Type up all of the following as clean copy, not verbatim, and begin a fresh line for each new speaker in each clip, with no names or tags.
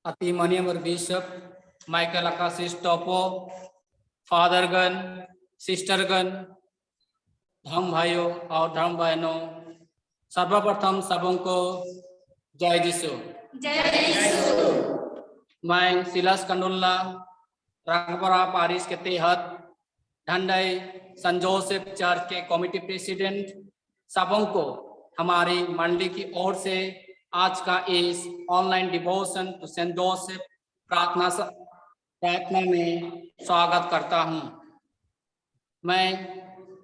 अतिमनियम bishop Michael आकाशिष टोपो, फादरगण, सिस्टरगण, धर्म भाइयों और धर्म बहनों, सर्वप्रथम सबों को जय यीशु। मैं सिलास कंडोला रागपुरा पारिश के तहत ढंडई सेंट जोसेफ चर्च के कमेटी प्रेसिडेंट सबों को हमारी मंडली की ओर से आज का इस online devotion to saint Joseph प्रार्थना में स्वागत करता हूं। मैं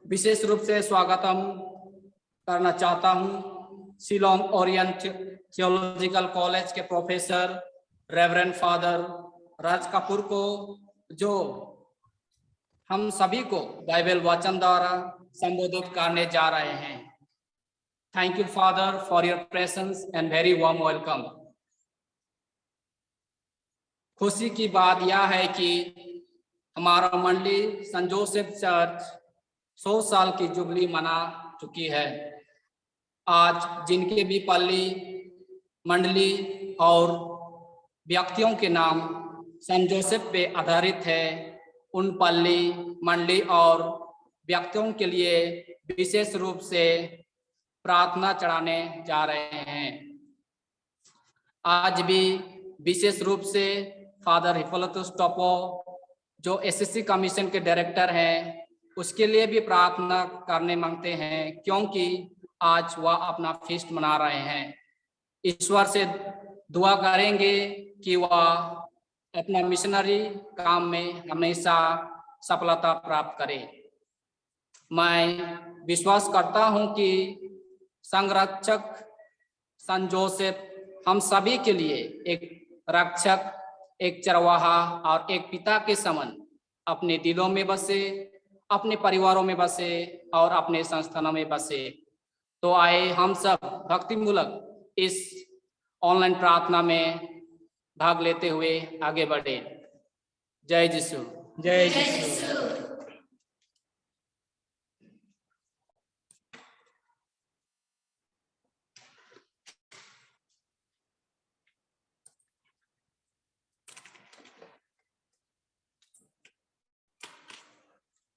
विशेष रूप से स्वागतम करना चाहता हूं शिलोंग ओरिएंट थियोलॉजिकल कॉलेज के professor reverend father Raj Kapoor को, जो हम सभी को बाइबल वचन द्वारा संबोधित करने जा रहे हैं। Thank you father for your presence and very warm welcome. खुशी की बात यह है कि हमारा मंडली सेंट जोसेफ चर्च 100 साल की जुबली मना चुकी है। आज जिनके भी पल्ली, मंडली और व्यक्तियों के नाम सेंट जोसेफ पे आधारित है, उन पल्ली, मंडली और व्यक्तियों के लिए विशेष रूप से प्रार्थना चढ़ाने जा रहे हैं। आज भी विशेष रूप से फादर हिप्पोलिटस टोपो, जो एसएससी कमीशन के डायरेक्टर हैं, उसके लिए भी प्रार्थना करने मांगते हैं, क्योंकि आज वह अपना फीस्ट मना रहे हैं। ईश्वर से दुआ करेंगे कि वह अपना मिशनरी काम में हमेशा सफलता प्राप्त करे। मैं विश्वास करता हूं कि संरक्षक सेंट जोसेफ हम सभी के लिए एक रक्षक, एक चरवाहा और एक पिता के समान अपने दिलों में बसे, अपने परिवारों में बसे और अपने संस्थानों में बसे। तो आए हम सब भक्तिमूलक इस ऑनलाइन प्रार्थना में भाग लेते हुए आगे बढ़े। जय यीशु। जय यीशु।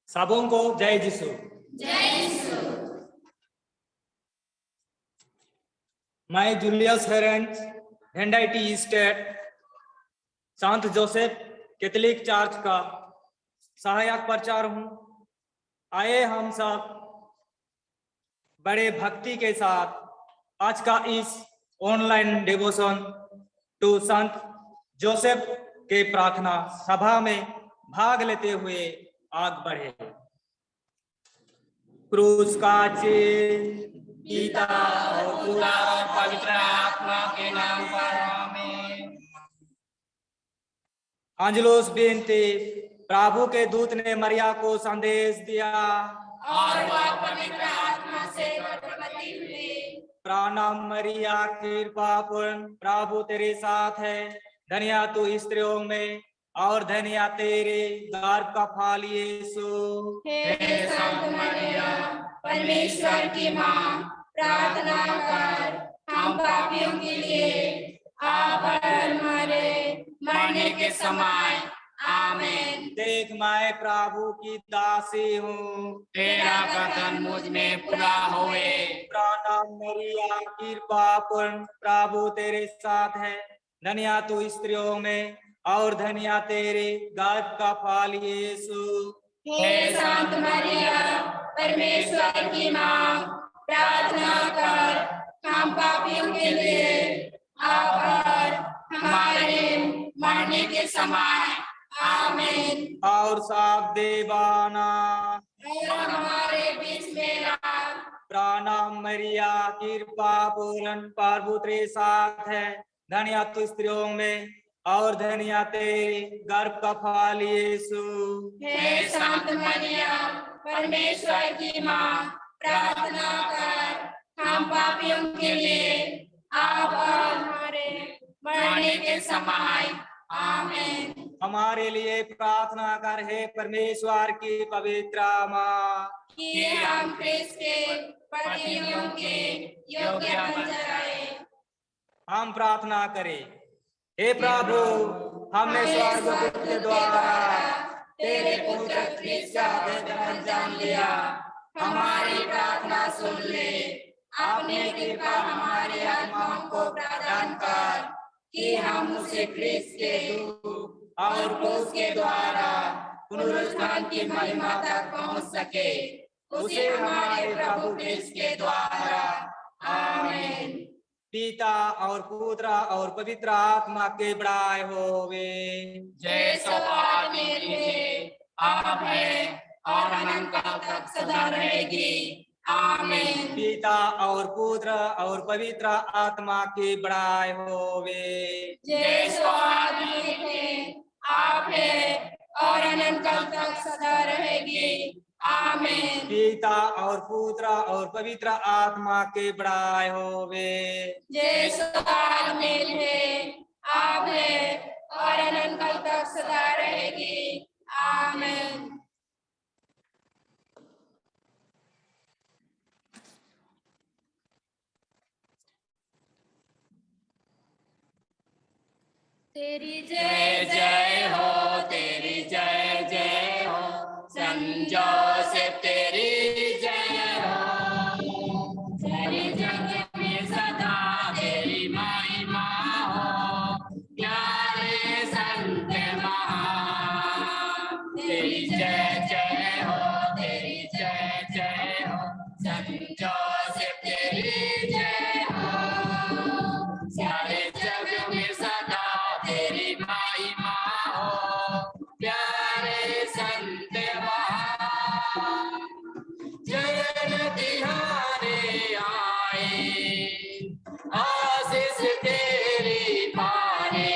सबों को जय यीशु।
जय यीशु।
मैं जूलियस हेरेंट ढंडई स्टेट संत जोसेफ कैथोलिक चर्च का सहायक प्रचार हूं। आए हम सब बड़े भक्ति के साथ आज का इस online devotion to Sant Joseph के प्रार्थना सभा में भाग लेते हुए आग बढ़े। क्रूस का चिन्ह
पिता और पुत्र और पवित्र आत्मा के नाम पर आमीन।
अंजलोस बेनते, प्रभु के दूत ने मरिया को संदेश दिया
और वह पवित्र आत्मा से गर्भवती हुई।
प्रणाम मरिया, कृपा पूर्ण, प्रभु तेरे साथ है, धन्य तू स्त्रियों में और धन्य तेरे गर्भ का फल यीशु।
हे संत मरिया, परमेश्वर की मां, प्रार्थना कर हम पापियों के लिए अब और हमारे मरने के समय आमीन।
देख मैं प्रभु की दासी हूँ,
तेरा कथन मुझ में पूरा होवे।
प्रणाम मरिया, कृपा पूर्ण, प्रभु तेरे साथ है, धन्य तू स्त्रियों में और धन्य तेरे गर्भ का फल यीशु।
हे संत मरिया, परमेश्वर की मां, प्रार्थना कर हम पापियों के लिए अब और हमारे मरने के समय आमीन।
और साफ देवाना,
और हमारे बीच में रह।
प्रणाम मरिया, कृपा पूर्ण, प्रभु तेरे साथ है, धन्य तू स्त्रियों में और धन्य तेरे गर्भ का फल यीशु।
हे संत मरिया, परमेश्वर की मां, प्रार्थना कर हम पापियों के लिए अब और हमारे मरने के समय आमीन।
हमारे लिए प्रार्थना कर हे परमेश्वर की पवित्र मां,
कि हम क्रिस्त के प्रतिनिधियों के योग्य बन जाएं।
हम प्रार्थना करें। हे प्रभु, हमने स्वर्गदूत के द्वारा तेरे पुत्र ख्रिस्त का वेदना जान लिया। हमारी प्रार्थना सुन ले। अपनी कृपा हमारे आत्माओं को प्रदान कर कि हम उसे ख्रिस्त के दुख और क्रूस के द्वारा पुनरुत्थान की महिमा तक पहुंच सके। उसे हमारे प्रभु ख्रिस्त के द्वारा। आमीन। पिता और पुत्र और पवित्र आत्मा के बड़ाई होवे।
जैसा आदि थे, अब है और अनंत काल तक सदा रहेगी। आमीन।
पिता और पुत्र और पवित्र आत्मा की बड़ाई होवे।
जैसा आदि थे, अब है और अनंत काल तक सदा रहेगी। आमीन।
पिता और पुत्र और पवित्र आत्मा की बड़ाई होवे।
जैसा आदि थे, अब है और अनंत काल तक सदा रहेगी। आमीन। तेरी
जय जय हो, तेरी जय जय हो, संत जोसेफ तेरी जय हो। सारे जग में सदा तेरी महिमा हो, प्यारे संत महान। तेरी जय जय हो, तेरी जय जय हो, संत जोसेफ तेरी जय हो। सारे जग में सदा तेरी महिमा हो, प्यारे संत महान। चरण तिहारे आए, आशीष तेरी पाए।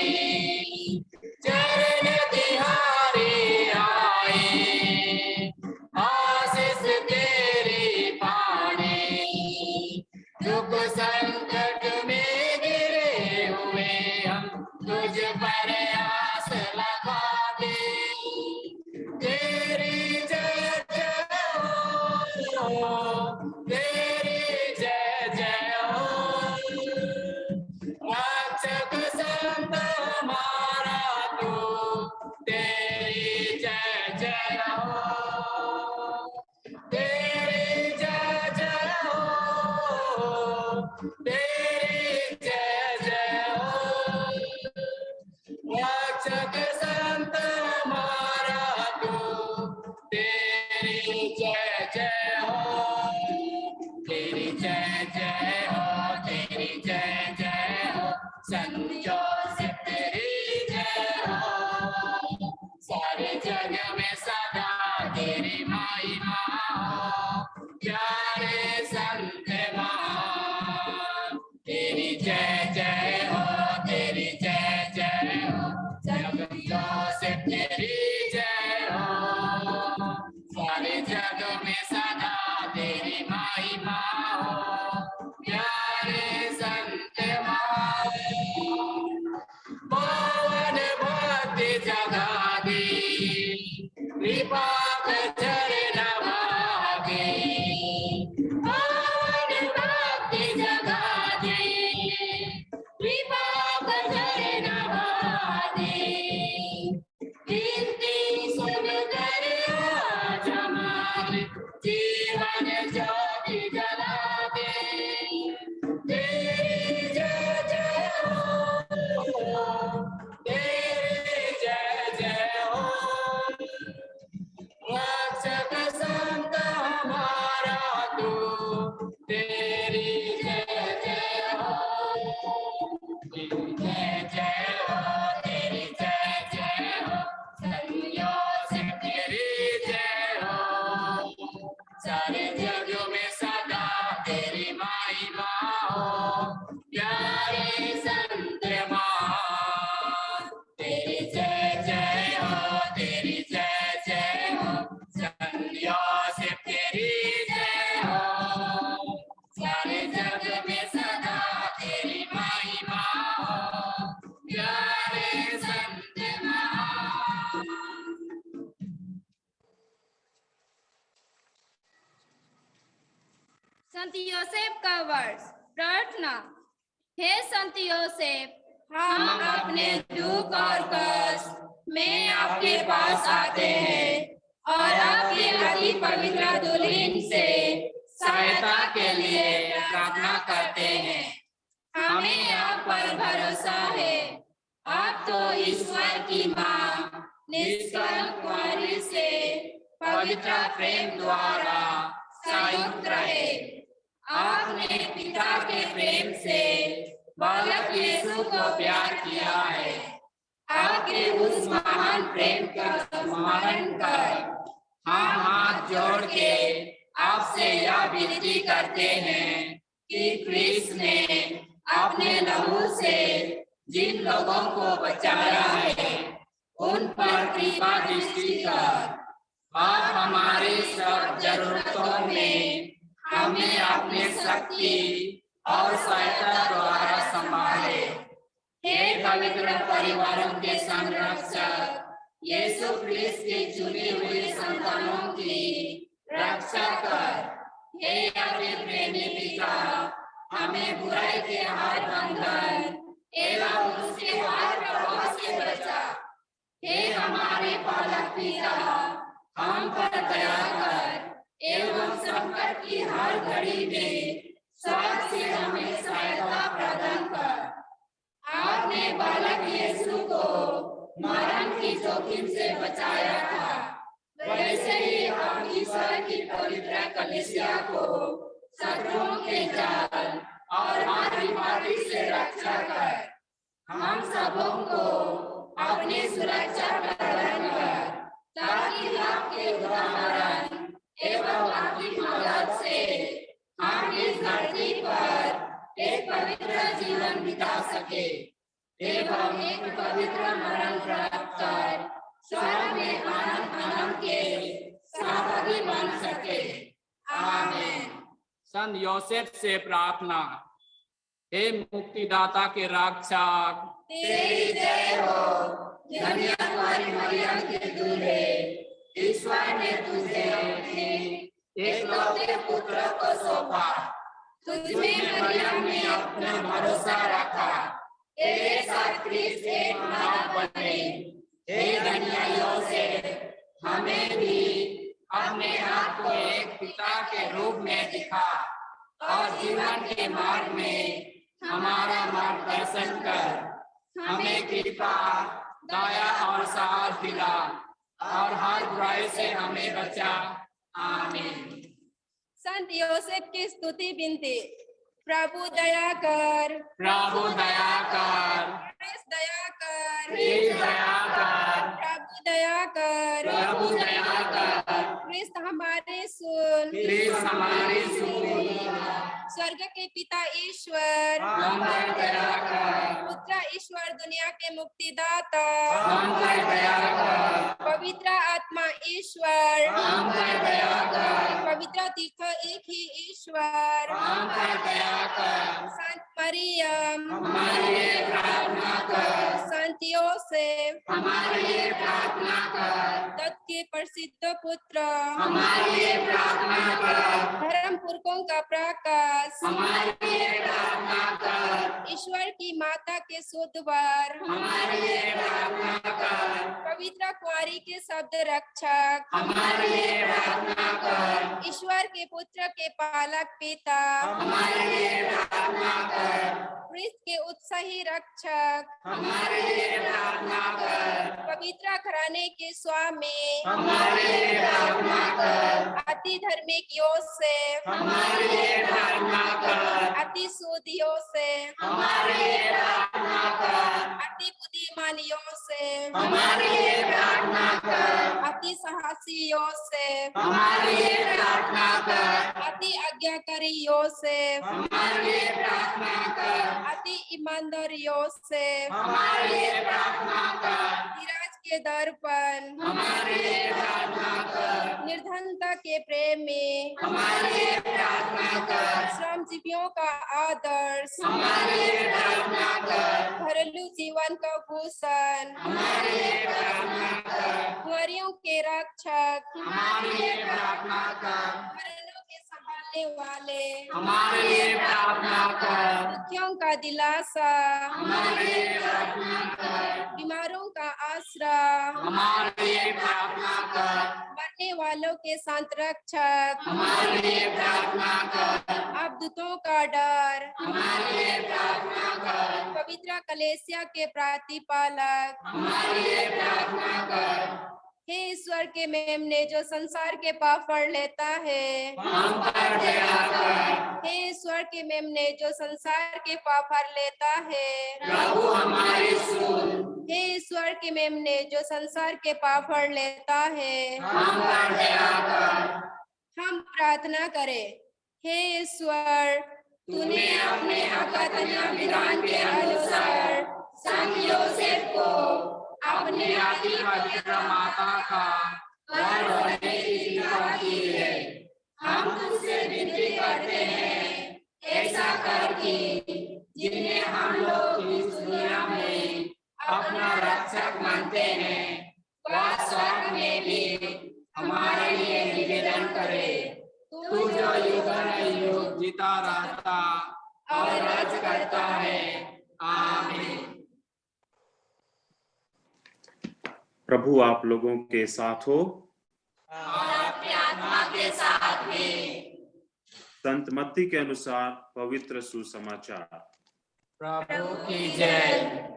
चरण तिहारे आए, आशीष तेरी पाए। दुख संकट में गिरे हुए हम तुझ पर आस लगाते। तेरी जय जय हो, तेरी जय जय हो। रक्षक संत हमारा तू, तेरी जय जय हो। तेरी जय जय हो, तेरी जय जय हो। रक्षक संत हमारा तू, तेरी जय जय हो। तेरी जय जय हो, तेरी जय जय हो, संत जोसेफ तेरी जय हो। सारे जग में सदा तेरी महिमा हो, प्यारे संत महान। तेरी जय जय हो, तेरी जय जय हो, संत जोसेफ तेरी जय हो। सारे जग में सदा तेरी महिमा हो, प्यारे संत महान। पवन भक्ति जगा दी, कृपा झरना बहागे। पवन भक्ति जगा दी, कृपा झरना बहागे। विनती सुन कर आज हमारे जीवन ज्योति जला दे। तेरी जय जय हो, तेरी जय जय हो। रक्षक संत हमारा तू, तेरी जय जय हो। तेरी जय जय हो, तेरी जय जय हो, संत योसेफ तेरी जय हो। सारे जग में सदा तेरी महिमा हो, प्यारे संत महान। तेरी जय जय हो, तेरी जय जय हो, संत योसेफ तेरी जय हो। सारे जग में सदा तेरी महिमा हो, प्यारे संत महान।
संत योसेफ का वर्ष। प्रार्थना। हे संत योसेफ,
हम अपने दुख और कष्ट में आपके पास आते हैं और आपके अति पवित्र दुल्हन से सहायता के लिए प्रार्थना करते हैं। हमें आप पर भरोसा है। आप तो ईश्वर की मां निष्कलंक कुंवारी से पवित्र प्रेम द्वारा संयुक्त रहे। आपने पिता के प्रेम से बालक यीशु को प्यार किया है। आपके उस महान प्रेम का स्मरण कर हम हाथ जोड़ के आपसे यह विनती करते हैं कि कृष्ण ने अपने लहू से जिन लोगों को बचाया है उन पर कृपा दृष्टि कर। आप हमारी सब जरूरतों में हमें अपने शक्ति और सहायता द्वारा संभाले। हे पवित्र परिवारों के संरक्षक, यीशु क्रिस्त की चुनी हुई संतानों की रक्षा कर। हे अपने प्रेमी पिता, हमें बुराई के हर बंधन एवं उसके हर प्रभाव से बचा। हे हमारे पालक पिता, हम पर दया कर एवं संकट की हर घड़ी में स्वर्ग से हमें सहायता प्रदान कर। आपने बालक यीशु को मरण की जोखिम से बचाया था, वैसे ही हम ईश्वर की पवित्र कलीसिया को शत्रुओं के जाल और हर बीमारी से रक्षा कर। हम सबों को अपनी सुरक्षा प्रदान कर, ताकि आपके उदाहरण एवं आपकी मदद से हम इस धरती पर एक पवित्र जीवन बिता सके एवं एक पवित्र मरण प्राप्त कर स्वर्ग में आनंद के सहभागी बन सके। आमीन।
संत योसेफ से प्रार्थना। हे मुक्तिदाता के रक्षक,
तेरी जय हो। धन्य तुम्हारी मरियम के दूल्हे, ईश्वर ने तुझे अपने एकलौते पुत्र को सौंपा। तुझमें मरियम ने अपना भरोसा रखा। तेरे साथ कृष्ण एक मां बने। हे धन्य योसेफ, हमें भी अपने आप को एक पिता के रूप में दिखा और जीवन के मार्ग में हमारा मार्गदर्शन कर। हमें कृपा, दया और साहस दिला और हर बुराई से हमें बचा। आमीन।
संत योसेफ की स्तुति विनती। प्रभु दया कर,
प्रभु दया कर,
कृष्ण दया कर,
कृष्ण दया कर,
प्रभु दया कर,
प्रभु दया कर,
कृष्ण हमारे सुन।
कृष्ण हमारी सुन।
स्वर्ग के पिता ईश्वर,
हम पर दया कर,
पुत्र ईश्वर दुनिया के मुक्तिदाता,
हम पर दया कर,
पवित्र आत्मा ईश्वर,
हम पर दया कर,
पवित्र तीर्थ एक ही ईश्वर,
हम पर दया कर,
संत मरियम,
हमारे लिए प्रार्थना कर,
संत योसेफ,
हमारे लिए प्रार्थना कर,
दत्त के प्रसिद्ध पुत्र,
हमारे लिए प्रार्थना कर,
धर्म पुरखों का प्रकाश,
हमारे लिए प्रार्थना कर,
ईश्वर की माता के शुद्ध वर,
हमारे लिए प्रार्थना कर,
पवित्र कुंवारी के शब्द रक्षक,
हमारे लिए प्रार्थना कर,
ईश्वर के पुत्र के पालक पिता,
हमारे लिए प्रार्थना कर,
क्रिस्त के उत्साही रक्षक,
हमारे लिए प्रार्थना कर,
पवित्र घराने के स्वामी,
हमारे लिए प्रार्थना कर,
अति धार्मिक योसेफ,
हमारे लिए प्रार्थना कर,
अति शुद्ध योसेफ,
हमारे लिए प्रार्थना कर,
अति बुद्धिमान योसेफ,
हमारे लिए प्रार्थना कर,
अति साहसी योसेफ,
हमारे लिए प्रार्थना कर,
अति आज्ञाकारी योसेफ,
हमारे लिए प्रार्थना कर,
अति ईमानदार योसेफ,
हमारे लिए प्रार्थना कर,
धीरज के दर्पण,
हमारे लिए प्रार्थना कर,
निर्धनता के प्रेम में,
हमारे लिए प्रार्थना कर,
श्रमजीवियों का आदर्श,
हमारे लिए प्रार्थना कर,
घरेलू जीवन का भूषण,
हमारे लिए प्रार्थना कर,
कुंवारियों के रक्षक,
हमारे लिए प्रार्थना कर,
मरणों के संभालने वाले,
हमारे लिए प्रार्थना
प्रार्थना कर,
दुखियों का दिलासा,
हमारे लिए प्रार्थना कर,
बीमारों का आसरा,
हमारे लिए प्रार्थना कर,
मरने वालों के शांत रक्षक,
हमारे लिए प्रार्थना कर,
अवदूतों का डर,
हमारे लिए प्रार्थना कर,
पवित्र कलेसिया के प्रतिपालक,
हमारे लिए प्रार्थना कर,
हे ईश्वर के मेमने जो संसार के पाप पढ़ लेता है,
हम पर दया कर,
हे ईश्वर के मेमने जो संसार के पाप हर लेता है,
प्रभु हमारी सुन,
हे ईश्वर के मेमने जो संसार के पाप हर लेता है,
हम पर दया कर,
हम प्रार्थना करें। हे ईश्वर,
तूने अपने अकथनीय विधान के अनुसार संत योसेफ को अपनी अति पवित्र माता का वर होने की कृपा की है। हम तुझसे विनती करते हैं, ऐसा कर कि जिन्हें हम लोग इस दुनिया में अपना रक्षक मानते हैं, वह स्वर्ग में भी हमारे लिए निवेदन करे। तू जो युग
जीता रहता
और राज करता है। आमीन।
प्रभु आप लोगों के साथ हो।
और आपकी आत्मा के साथ भी।
संत मत्ती के अनुसार पवित्र सुसमाचार।
प्रभु की जय।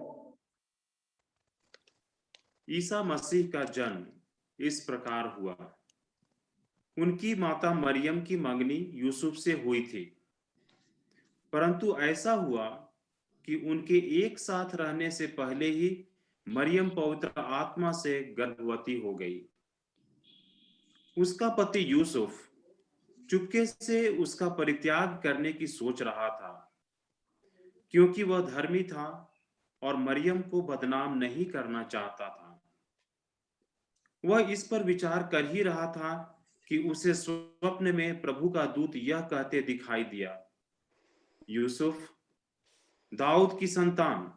ईसा मसीह का जन्म इस प्रकार हुआ। उनकी माता मरियम की मंगनी यूसुफ से हुई थी, परंतु ऐसा हुआ कि उनके एक साथ रहने से पहले ही मरियम पवित्र आत्मा से गर्भवती हो गई। उसका पति यूसुफ चुपके से उसका परित्याग करने की सोच रहा था, क्योंकि वह धर्मी था और मरियम को बदनाम नहीं करना चाहता था। वह इस पर विचार कर ही रहा था कि उसे स्वप्न में प्रभु का दूत यह कहते दिखाई दिया, यूसुफ, दाऊद की संतान,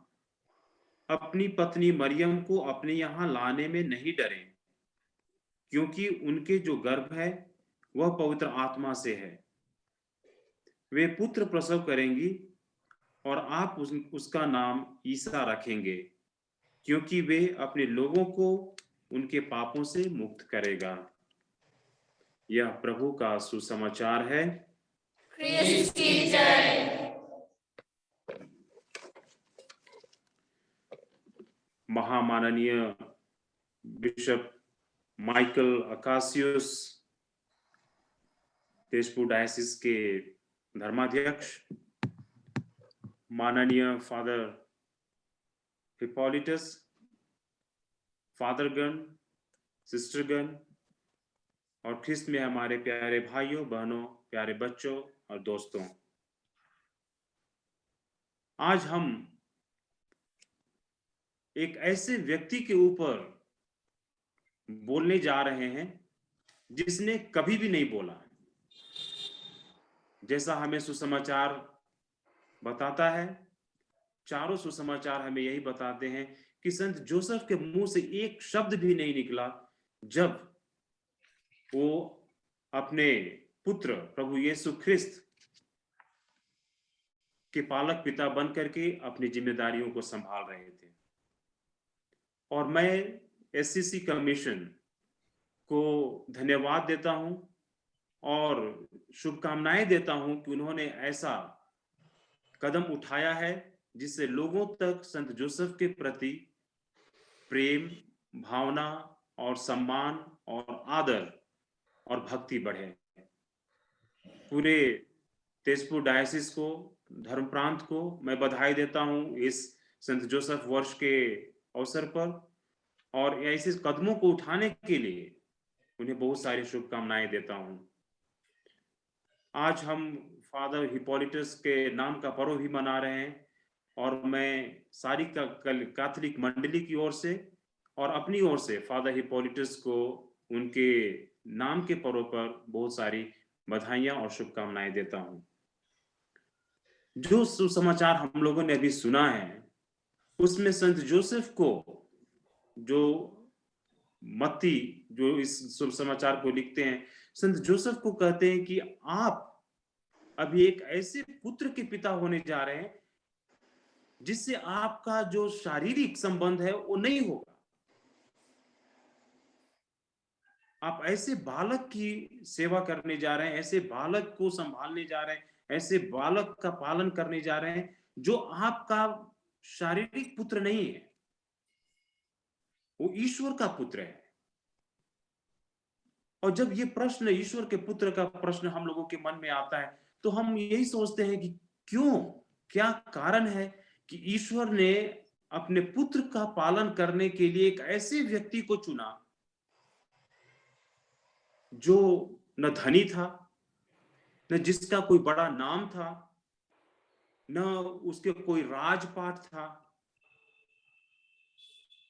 अपनी पत्नी मरियम को अपने यहां लाने में नहीं डरे, क्योंकि उनके जो गर्भ है वह पवित्र आत्मा से है। वे पुत्र प्रसव करेंगी और आप उसका नाम ईसा रखेंगे, क्योंकि वे अपने लोगों को उनके पापों से मुक्त करेगा। यह प्रभु का सुसमाचार है।
ख्रिस्त की जय।
महामाननीय बिशप माइकल अकासियोस, तेजपुर डायसिस के धर्माध्यक्ष, माननीय फादर हिपोलिटस, फादरगण, सिस्टरगण और ख्रिस्त में हमारे प्यारे भाइयों बहनों, प्यारे बच्चों और दोस्तों, आज हम एक ऐसे व्यक्ति के ऊपर बोलने जा रहे हैं जिसने कभी भी नहीं बोला। जैसा हमें सुसमाचार बताता है, चारों सुसमाचार हमें यही बताते हैं कि संत जोसेफ के मुंह से एक शब्द भी नहीं निकला जब वो अपने पुत्र प्रभु यीशु ख्रिस्त के पालक पिता बन करके अपनी जिम्मेदारियों को संभाल रहे थे। और मैं एससीसी कमीशन को धन्यवाद देता हूं और शुभकामनाएं देता हूं कि उन्होंने ऐसा कदम उठाया है जिससे लोगों तक संत जोसेफ के प्रति प्रेम, भावना और सम्मान और आदर और भक्ति बढ़े। पूरे तेजपुर डायसिस को, धर्म प्रांत को मैं बधाई देता हूं इस संत जोसेफ वर्ष के अवसर पर, और ऐसे कदमों को उठाने के लिए उन्हें बहुत सारी शुभकामनाएं देता हूं। आज हम फादर हिपोलिटस के नाम का पर्व भी मना रहे हैं और मैं सारी कैथोलिक मंडली की ओर से और अपनी ओर से फादर हिपोलिटस को उनके नाम के पर्व पर बहुत सारी बधाइयां और शुभकामनाएं देता हूं। जो सुसमाचार हम लोगों ने अभी सुना है उसमें संत जोसेफ को, जो मत्ती जो इस सुसमाचार को लिखते हैं, संत जोसेफ को कहते हैं कि आप अभी एक ऐसे पुत्र के पिता होने जा रहे हैं जिससे आपका जो शारीरिक संबंध है वो नहीं होगा। आप ऐसे बालक की सेवा करने जा रहे हैं, ऐसे बालक को संभालने जा रहे हैं, ऐसे बालक का पालन करने जा रहे हैं जो आपका शारीरिक पुत्र नहीं है, वो ईश्वर का पुत्र है। और जब ये प्रश्न ईश्वर के पुत्र का प्रश्न हम लोगों के मन में आता है तो हम यही सोचते हैं कि क्यों, क्या कारण है कि ईश्वर ने अपने पुत्र का पालन करने के लिए एक ऐसे व्यक्ति को चुना जो न धनी था, न जिसका कोई बड़ा नाम था, न उसके कोई राजपाट था।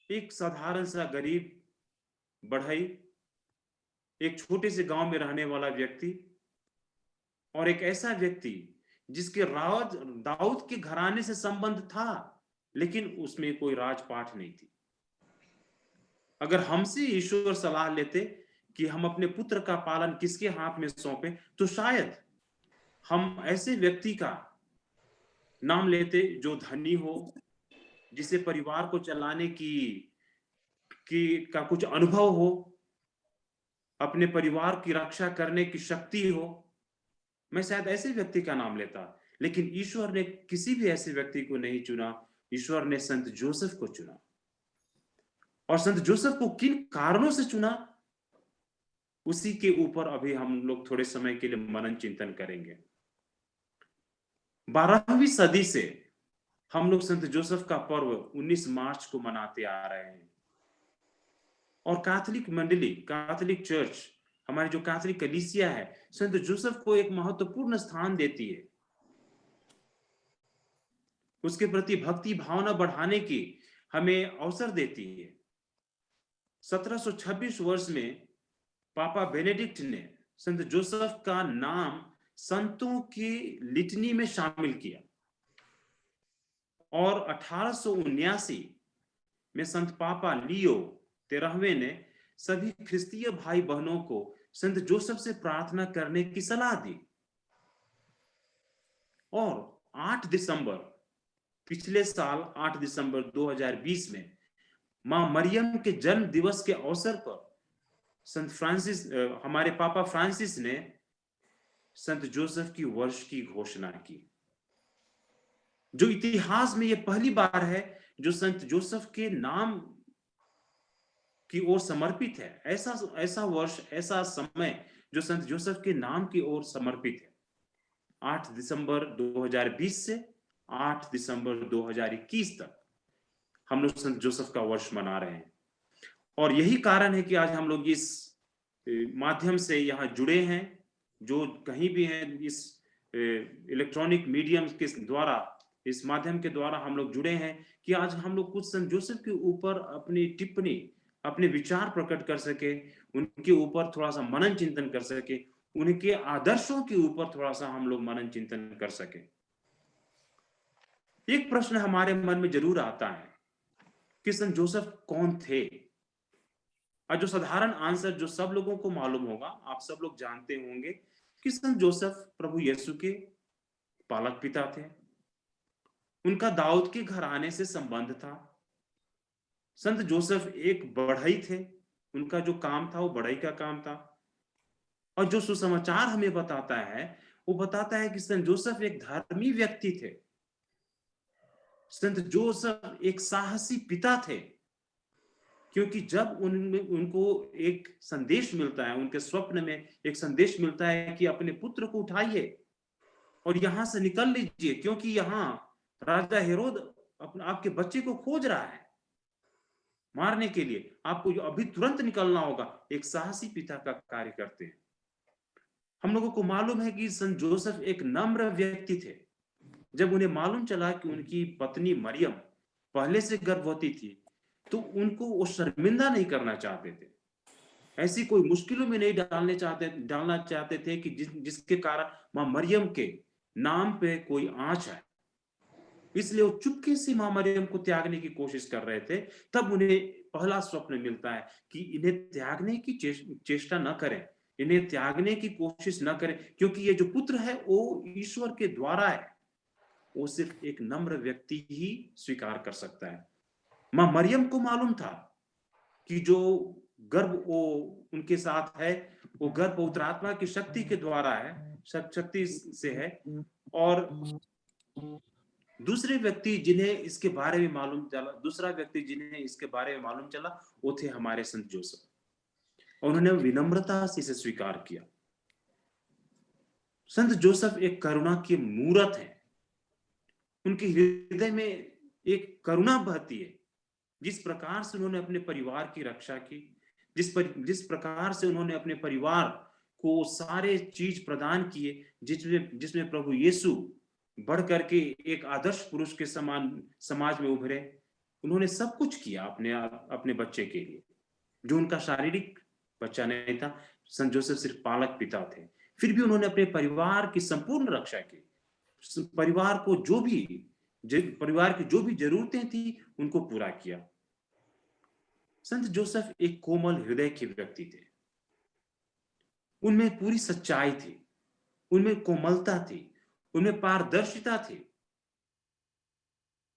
एक साधारण सा गरीब बढ़ई, एक छोटे से गांव में रहने वाला व्यक्ति, और एक ऐसा व्यक्ति जिसके दाऊद के घराने से संबंध था लेकिन उसमें कोई राजपाट नहीं थी। अगर हमसे ईश्वर सलाह लेते कि हम अपने पुत्र का पालन किसके हाथ में सौंपे तो शायद हम ऐसे व्यक्ति का नाम लेते जो धनी हो, जिसे परिवार को चलाने का कुछ अनुभव हो, अपने परिवार की रक्षा करने की शक्ति हो। मैं शायद ऐसे व्यक्ति का नाम लेता, लेकिन ईश्वर ने किसी भी ऐसे व्यक्ति को नहीं चुना। ईश्वर ने संत जोसेफ को चुना। और संत जोसेफ को किन कारणों से चुना, उसी के ऊपर अभी हम लोग थोड़े समय के लिए मनन चिंतन करेंगे। 12वीं सदी से हम लोग संत जोसेफ का पर्व 19 मार्च को मनाते आ रहे हैं। और कैथोलिक मंडली, कैथोलिक चर्च, हमारी जो कैथोलिक कलीसिया है, संत जोसेफ को एक महत्वपूर्ण स्थान देती है। उसके प्रति भक्ति भावना बढ़ाने की हमें अवसर देती है। 1726 वर्ष में पापा बेनेडिक्ट ने संत जोसेफ का नाम संतों की लिटनी में शामिल किया। और 1879 में संत पापा लियो 13वें ने सभी ख्रिस्तीय भाई बहनों को संत जोसेफ से प्रार्थना करने की सलाह दी। और 8 दिसंबर, पिछले साल 8 दिसंबर 2020 में मां मरियम के जन्म दिवस के अवसर पर संत फ्रांसिस, हमारे पापा फ्रांसिस ने संत जोसेफ की वर्ष की घोषणा की, जो इतिहास में यह पहली बार है जो संत जोसेफ के नाम की ओर समर्पित है। ऐसा वर्ष, ऐसा समय जो संत जोसेफ के नाम की ओर समर्पित है। 8 दिसंबर 2020 से 8 दिसंबर 2021 तक हम लोग संत जोसेफ का वर्ष मना रहे हैं। और यही कारण है कि आज हम लोग इस माध्यम से यहाँ जुड़े हैं, जो कहीं भी हैं, इस इलेक्ट्रॉनिक मीडियम के द्वारा, इस माध्यम के द्वारा हम लोग जुड़े हैं कि आज हम लोग कुछ संत जोसेफ के ऊपर अपनी टिप्पणी, अपने विचार प्रकट कर सके, उनके ऊपर थोड़ा सा मनन चिंतन कर सके, उनके आदर्शों के ऊपर थोड़ा सा हम लोग मनन चिंतन कर सके। एक प्रश्न हमारे मन में जरूर आता है कि संत जोसेफ कौन थे? और जो साधारण आंसर जो सब लोगों को मालूम होगा, आप सब लोग जानते होंगे कि संत जोसेफ प्रभु यीशु के पालक पिता थे। उनका दाऊद के घराने से संबंध था। संत जोसेफ एक बढ़ई थे, उनका जो काम था वो बढ़ई का काम था। और जो सुसमाचार हमें बताता है वो बताता है कि संत जोसेफ एक धर्मी व्यक्ति थे। संत जोसेफ एक साहसी पिता थे, क्योंकि जब उनको एक संदेश मिलता है, उनके स्वप्न में एक संदेश मिलता है कि अपने पुत्र को उठाइए और यहां से निकल लीजिए, क्योंकि यहाँ राजा हेरोद आपके बच्चे को खोज रहा है मारने के लिए, आपको अभी तुरंत निकलना होगा। एक साहसी पिता का कार्य करते हैं। हम लोगों को मालूम है कि संत जोसेफ एक नम्र व्यक्ति थे। जब उन्हें मालूम चला कि उनकी पत्नी मरियम पहले से गर्भवती थी तो उनको वो शर्मिंदा नहीं करना चाहते थे, ऐसी कोई मुश्किलों में नहीं डालना चाहते थे कि जिसके कारण मां मरियम के नाम पे कोई आंच आए। इसलिए वो चुपके से मां मरियम को त्यागने की कोशिश कर रहे थे। तब उन्हें पहला स्वप्न मिलता है कि इन्हें त्यागने की चेष्टा न करें, इन्हें त्यागने की कोशिश न करें, क्योंकि ये जो पुत्र है वो ईश्वर के द्वारा है, वो सिर्फ एक नम्र व्यक्ति ही स्वीकार कर सकता है। मां मरियम को मालूम था कि जो गर्भ वो उनके साथ है वो गर्भ पवित्र आत्मा की शक्ति के द्वारा है, शक्ति से है। और दूसरा व्यक्ति जिन्हें इसके बारे में मालूम चला वो थे हमारे संत जोसेफ। उन्होंने विनम्रता से इसे स्वीकार किया। संत जोसेफ एक करुणा की मूरत है। उनके हृदय में एक करुणा बहती है। जिस प्रकार से उन्होंने अपने परिवार की रक्षा की, जिस प्रकार से उन्होंने अपने परिवार को सारे चीज प्रदान किए, जिसमें प्रभु यीशु बढ़ करके एक आदर्श पुरुष के समान समाज में उभरे। उन्होंने सब कुछ किया अपने बच्चे के लिए, जो उनका शारीरिक बच्चा नहीं था। संत जोसेफ सिर्फ पालक पिता थे, फिर भी उन्होंने अपने परिवार की संपूर्ण रक्षा की। परिवार की जो भी जरूरतें थी उनको पूरा किया। संत जोसेफ एक कोमल हृदय के व्यक्ति थे। उनमें पूरी सच्चाई थी, उनमें कोमलता थी, उनमें पारदर्शिता थी।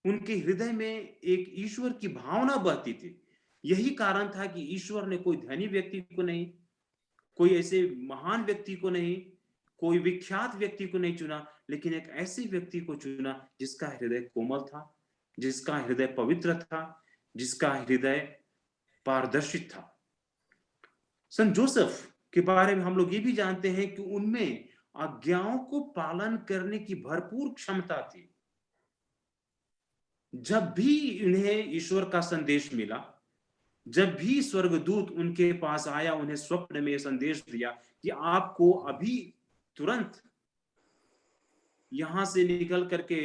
उनके हृदय में एक ईश्वर की भावना बहती थी। यही कारण था कि ईश्वर ने कोई धनी व्यक्ति को नहीं, कोई ऐसे महान व्यक्ति को नहीं, कोई विख्यात व्यक्ति को नहीं चुना, लेकिन एक ऐसे व्यक्ति को चुना जिसका हृदय कोमल था, जिसका हृदय पवित्र था, जिसका हृदय पारदर्शित था। संत जोसेफ के बारे में हम लोग ये भी जानते हैं कि उनमें आज्ञाओं को पालन करने की भरपूर क्षमता थी। जब भी उन्हें ईश्वर का संदेश मिला, जब भी स्वर्गदूत उनके पास आया, उन्हें स्वप्न में संदेश दिया कि आपको अभी तुरंत यहां से निकल करके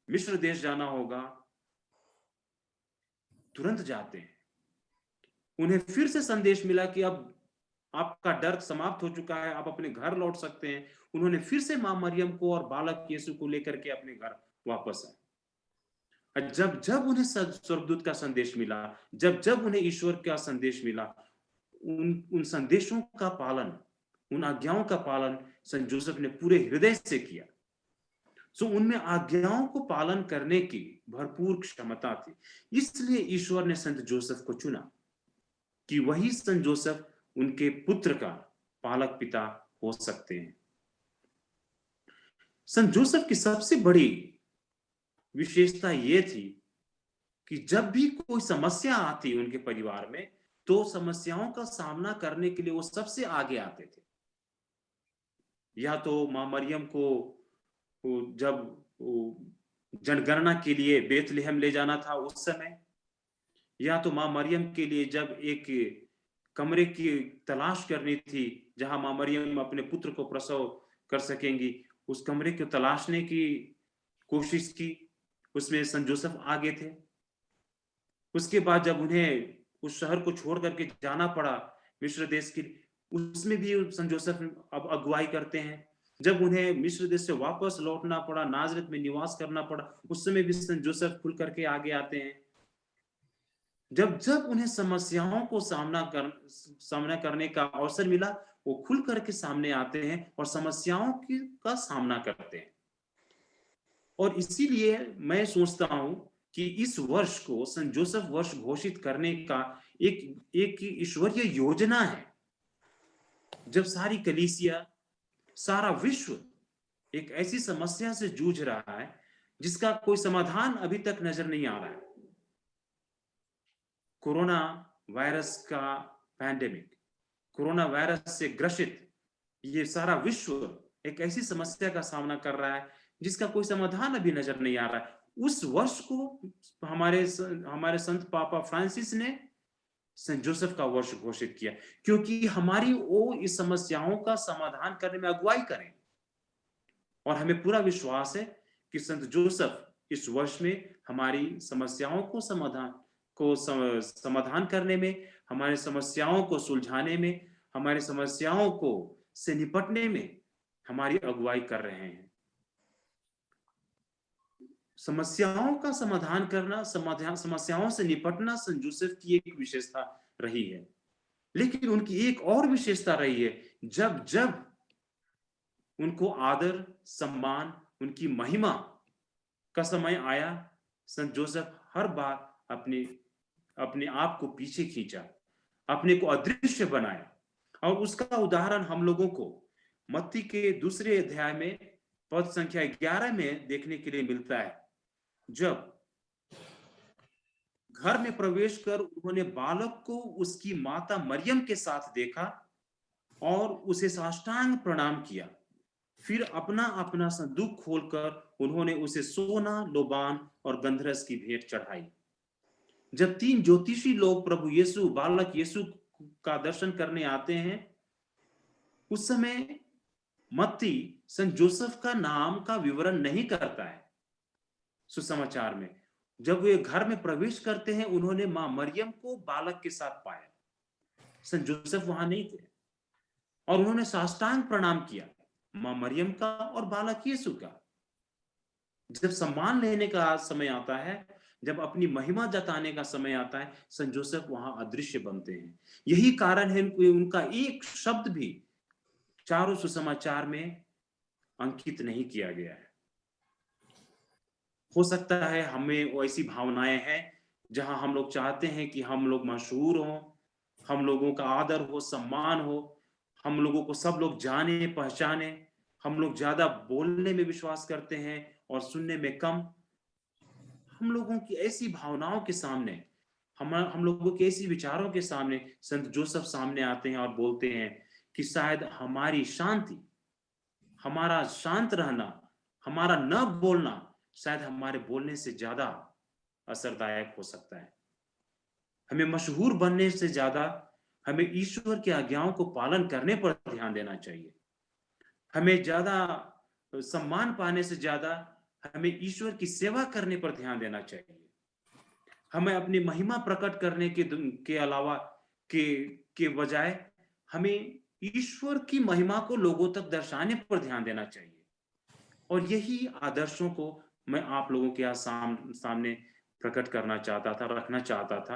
मिस्र देश जाना होगा, तुरंत जाते हैं। उन्हें फिर से संदेश मिला कि अब आपका डर समाप्त हो चुका है, आप अपने घर लौट सकते हैं। उन्होंने फिर से मां मरियम को और बालक यीशु को लेकर के अपने घर वापस आए। जब जब उन्हें स्वर्गदूत का संदेश मिला, जब जब उन्हें ईश्वर का संदेश मिला, उन संदेशों का पालन, उन आज्ञाओं का पालन संत जोसेफ ने पूरे हृदय से किया। सो उनमें आज्ञाओं को पालन करने की भरपूर क्षमता थी। इसलिए ईश्वर ने संत जोसेफ को चुना कि वही संत जोसेफ उनके पुत्र का पालक पिता हो सकते हैं। संत जोसेफ की सबसे बड़ी विशेषता यह थी कि जब भी कोई समस्या आती उनके परिवार में, तो समस्याओं का सामना करने के लिए वो सबसे आगे आते थे। या तो मां मरियम को जब जनगणना के लिए बेथलेहम ले जाना था उस समय, या तो मां मरियम के लिए जब एक कमरे की तलाश करनी थी जहां मां मरियम अपने पुत्र को प्रसव कर सकेंगी, उस कमरे को तलाशने की कोशिश की, उसमें संत जोसेफ आगे थे। उसके बाद जब उन्हें उस शहर को छोड़ करके जाना पड़ा मिस्र देश की, उसमें भी संत जोसेफ अब अगुवाई करते हैं। जब उन्हें मिस्र देश से वापस लौटना पड़ा, नाजरत में निवास करना पड़ा, उस समय भी संत जोसेफ खुल करके आगे आते हैं। जब जब उन्हें समस्याओं को सामना करने का अवसर मिला, वो खुल करके सामने आते हैं और समस्याओं का सामना करते हैं। और इसीलिए मैं सोचता हूं कि इस वर्ष को संत जोसेफ वर्ष घोषित करने का एक ईश्वरीय योजना है। जब सारी कलीसिया, सारा विश्व एक ऐसी समस्या से जूझ रहा है जिसका कोई समाधान अभी तक नजर नहीं आ रहा है। कोरोना वायरस का पैंडेमिक, कोरोना वायरस से ग्रसित ये सारा विश्व एक ऐसी समस्या का सामना कर रहा है जिसका कोई समाधान अभी नजर नहीं आ रहा है। उस वर्ष को हमारे संत पापा फ्रांसिस ने संत जोसेफ का वर्ष घोषित किया, क्योंकि हमारी वो इस समस्याओं का समाधान करने में अगुवाई करें। और हमें पूरा विश्वास है कि संत जोसेफ इस वर्ष में हमारी समस्याओं को समाधान करने में, हमारी समस्याओं को सुलझाने में, हमारी समस्याओं को से निपटने में हमारी अगुवाई कर रहे हैं। समस्याओं का समाधान करना, समस्याओं से निपटना संत जोसेफ की एक विशेषता रही है। लेकिन उनकी एक और विशेषता रही है, जब जब उनको आदर, सम्मान, उनकी महिमा का समय आया, संत जोसेफ हर बार अपने अपने आप को पीछे खींचा, अपने को अदृश्य बनाया। और उसका उदाहरण हम लोगों को मत्ती के दूसरे अध्याय में पद संख्या 11 में देखने के लिए मिलता है। जब घर में प्रवेश कर उन्होंने बालक को उसकी माता मरियम के साथ देखा और उसे साष्टांग प्रणाम किया। फिर अपना अपना संदूक खोलकर उन्होंने उसे सोना, लोबान और गंधरस की भेंट चढ़ाई। जब 3 ज्योतिषी लोग प्रभु यीशु, बालक यीशु का दर्शन करने आते हैं, उस समय मत्ती संत जोसेफ का नाम का विवरण नहीं करता है सुसमाचार में। जब वे घर में प्रवेश करते हैं, उन्होंने मां मरियम को बालक के साथ पाया, संत जोसेफ वहां नहीं थे, और उन्होंने साष्टांग प्रणाम किया, मां मरियम का और बालक यीशु का। जब सम्मान लेने का समय आता है, जब अपनी महिमा जताने का समय आता है, संत जोसेफ वहां अदृश्य बनते हैं। यही कारण है उनका एक शब्द भी चारों सुसमाचार में अंकित नहीं किया गया है। हो सकता है हमें ऐसी भावनाएं हैं जहां हम लोग चाहते हैं कि हम लोग मशहूर हों, हम लोगों का आदर हो, सम्मान हो, हम लोगों को सब लोग जाने पहचाने, हम लोग ज्यादा बोलने में विश्वास करते हैं और सुनने में कम। हम लोगों की ऐसी भावनाओं के सामने, हम लोगों के ऐसी विचारों के सामने संत जोसेफ सामने आते हैं और बोलते हैं कि शायद हमारी शांति, हमारा शांत रहना, हमारा न बोलना शायद हमारे बोलने से ज्यादा असरदायक हो सकता है। हमें मशहूर बनने से ज्यादा हमें ईश्वर की आज्ञाओं को पालन करने पर ध्यान देना चाहिए। हमें ज्यादा सम्मान पाने से ज्यादा हमें ईश्वर की सेवा करने पर ध्यान देना चाहिए। हमें अपनी महिमा प्रकट करने के अलावा के बजाय हमें ईश्वर की महिमा को लोगों तक दर्शाने पर ध्यान देना चाहिए। और यही आदर्शों को मैं आप लोगों के सामने प्रकट करना चाहता था, रखना चाहता था